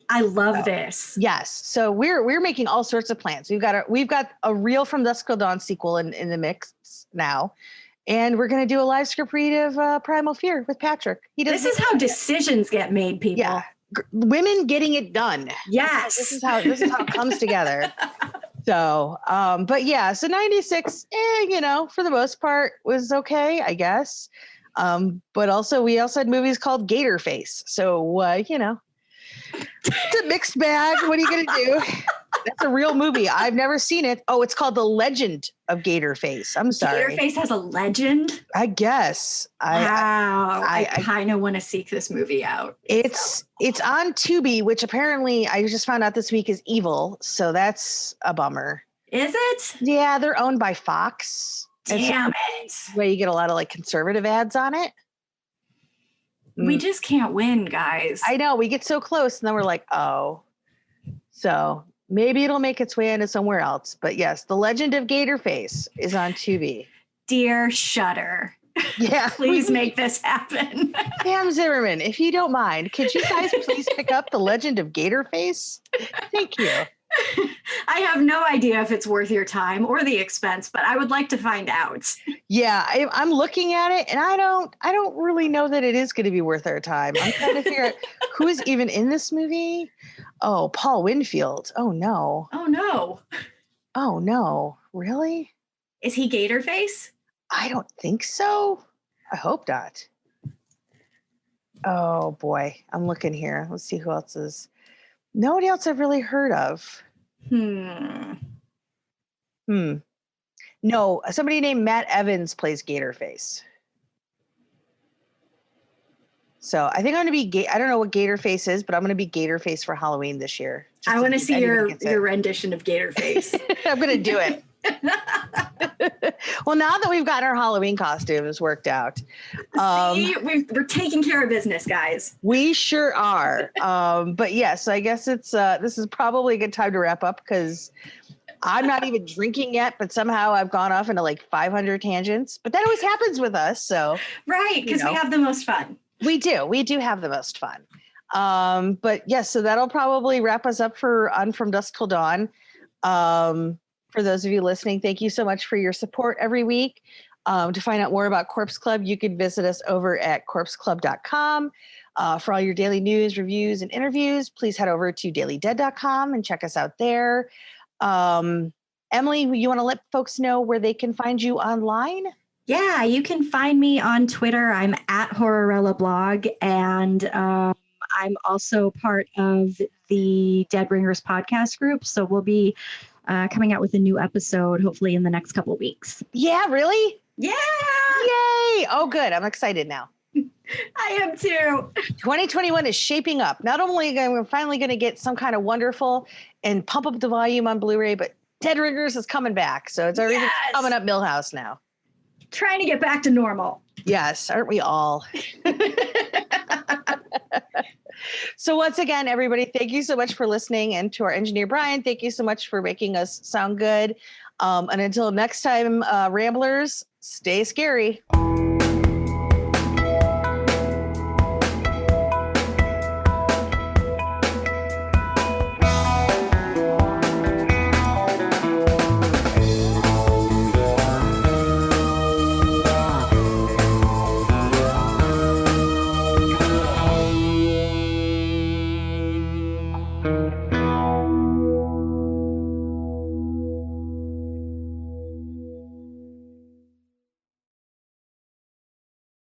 I love this. Yes. So we're making all sorts of plans. We've got a real From Dusk Till Dawn sequel in the mix now. And we're going to do a live script read of Primal Fear with Patrick. This is how decisions get made, people. Yeah. Women getting it done. Yes. This is how it comes together. So, but yeah, so 96, for the most part was okay, I guess. But also we also had movies called Gator Face. So, it's a mixed bag. What are you going to do? That's a real movie. I've never seen it. Oh, it's called The Legend of Gator Face. I'm sorry. Gator Face has a legend? I guess. Wow. I kind of want to seek this movie out. It's on Tubi, which apparently I just found out this week is evil. So that's a bummer. Is it? Yeah, they're owned by Fox. Damn it. Where you get a lot of like conservative ads on it. We just can't win, guys. I know. We get so close and then we're like, oh. So maybe it'll make its way into somewhere else. But yes, The Legend of Gator Face is on Tubi. Dear Shudder. Yeah. Please make this happen. Sam Zimmerman, if you don't mind, could you guys please pick up The Legend of Gator Face? Thank you. I have no idea if it's worth your time or the expense, but I would like to find out. Yeah, I'm looking at it and I don't really know that it is going to be worth our time. I'm trying to figure out who is even in this movie. Oh, Paul Winfield. Oh no. Oh no. Oh no. Really? Is he Gator Face? I don't think so. I hope not. Oh boy. I'm looking here. Let's see who else is. Nobody else I've really heard of. No, somebody named Matt Evans plays Gator Face. So I think I'm going to be, I don't know what Gator Face is, but I'm going to be Gator Face for Halloween this year. I want to see your rendition of Gator Face. I'm going to do it. Well, now that we've got our Halloween costumes worked out. See, we're taking care of business, guys. We sure are. But yes, I guess this is probably a good time to wrap up because I'm not even drinking yet, but somehow I've gone off into like 500 tangents. But that always happens with us. So right, because we have the most fun. We do have the most fun. But yes, so that'll probably wrap us up on From Dusk Till Dawn. For those of you listening, thank you so much for your support every week. To find out more about Corpse Club, you can visit us over at corpseclub.com. For all your daily news, reviews, and interviews, please head over to dailydead.com and check us out there. Emily, you want to let folks know where they can find you online? Yeah, you can find me on Twitter. I'm at Horrorella blog, and I'm also part of the Dead Ringers podcast group. So we'll be coming out with a new episode, hopefully in the next couple of weeks. Yeah, really? Yeah. Yay. Oh, good. I'm excited now. I am too. 2021 is shaping up. Not only we're finally going to get some kind of wonderful and pump up the volume on Blu-ray, but Dead Ringers is coming back. So it's already coming up Millhouse now. Trying to get back to normal. Yes, aren't we all? So once again, everybody, thank you so much for listening. And to our engineer, Brian, thank you so much for making us sound good. And until next time, Ramblers, stay scary.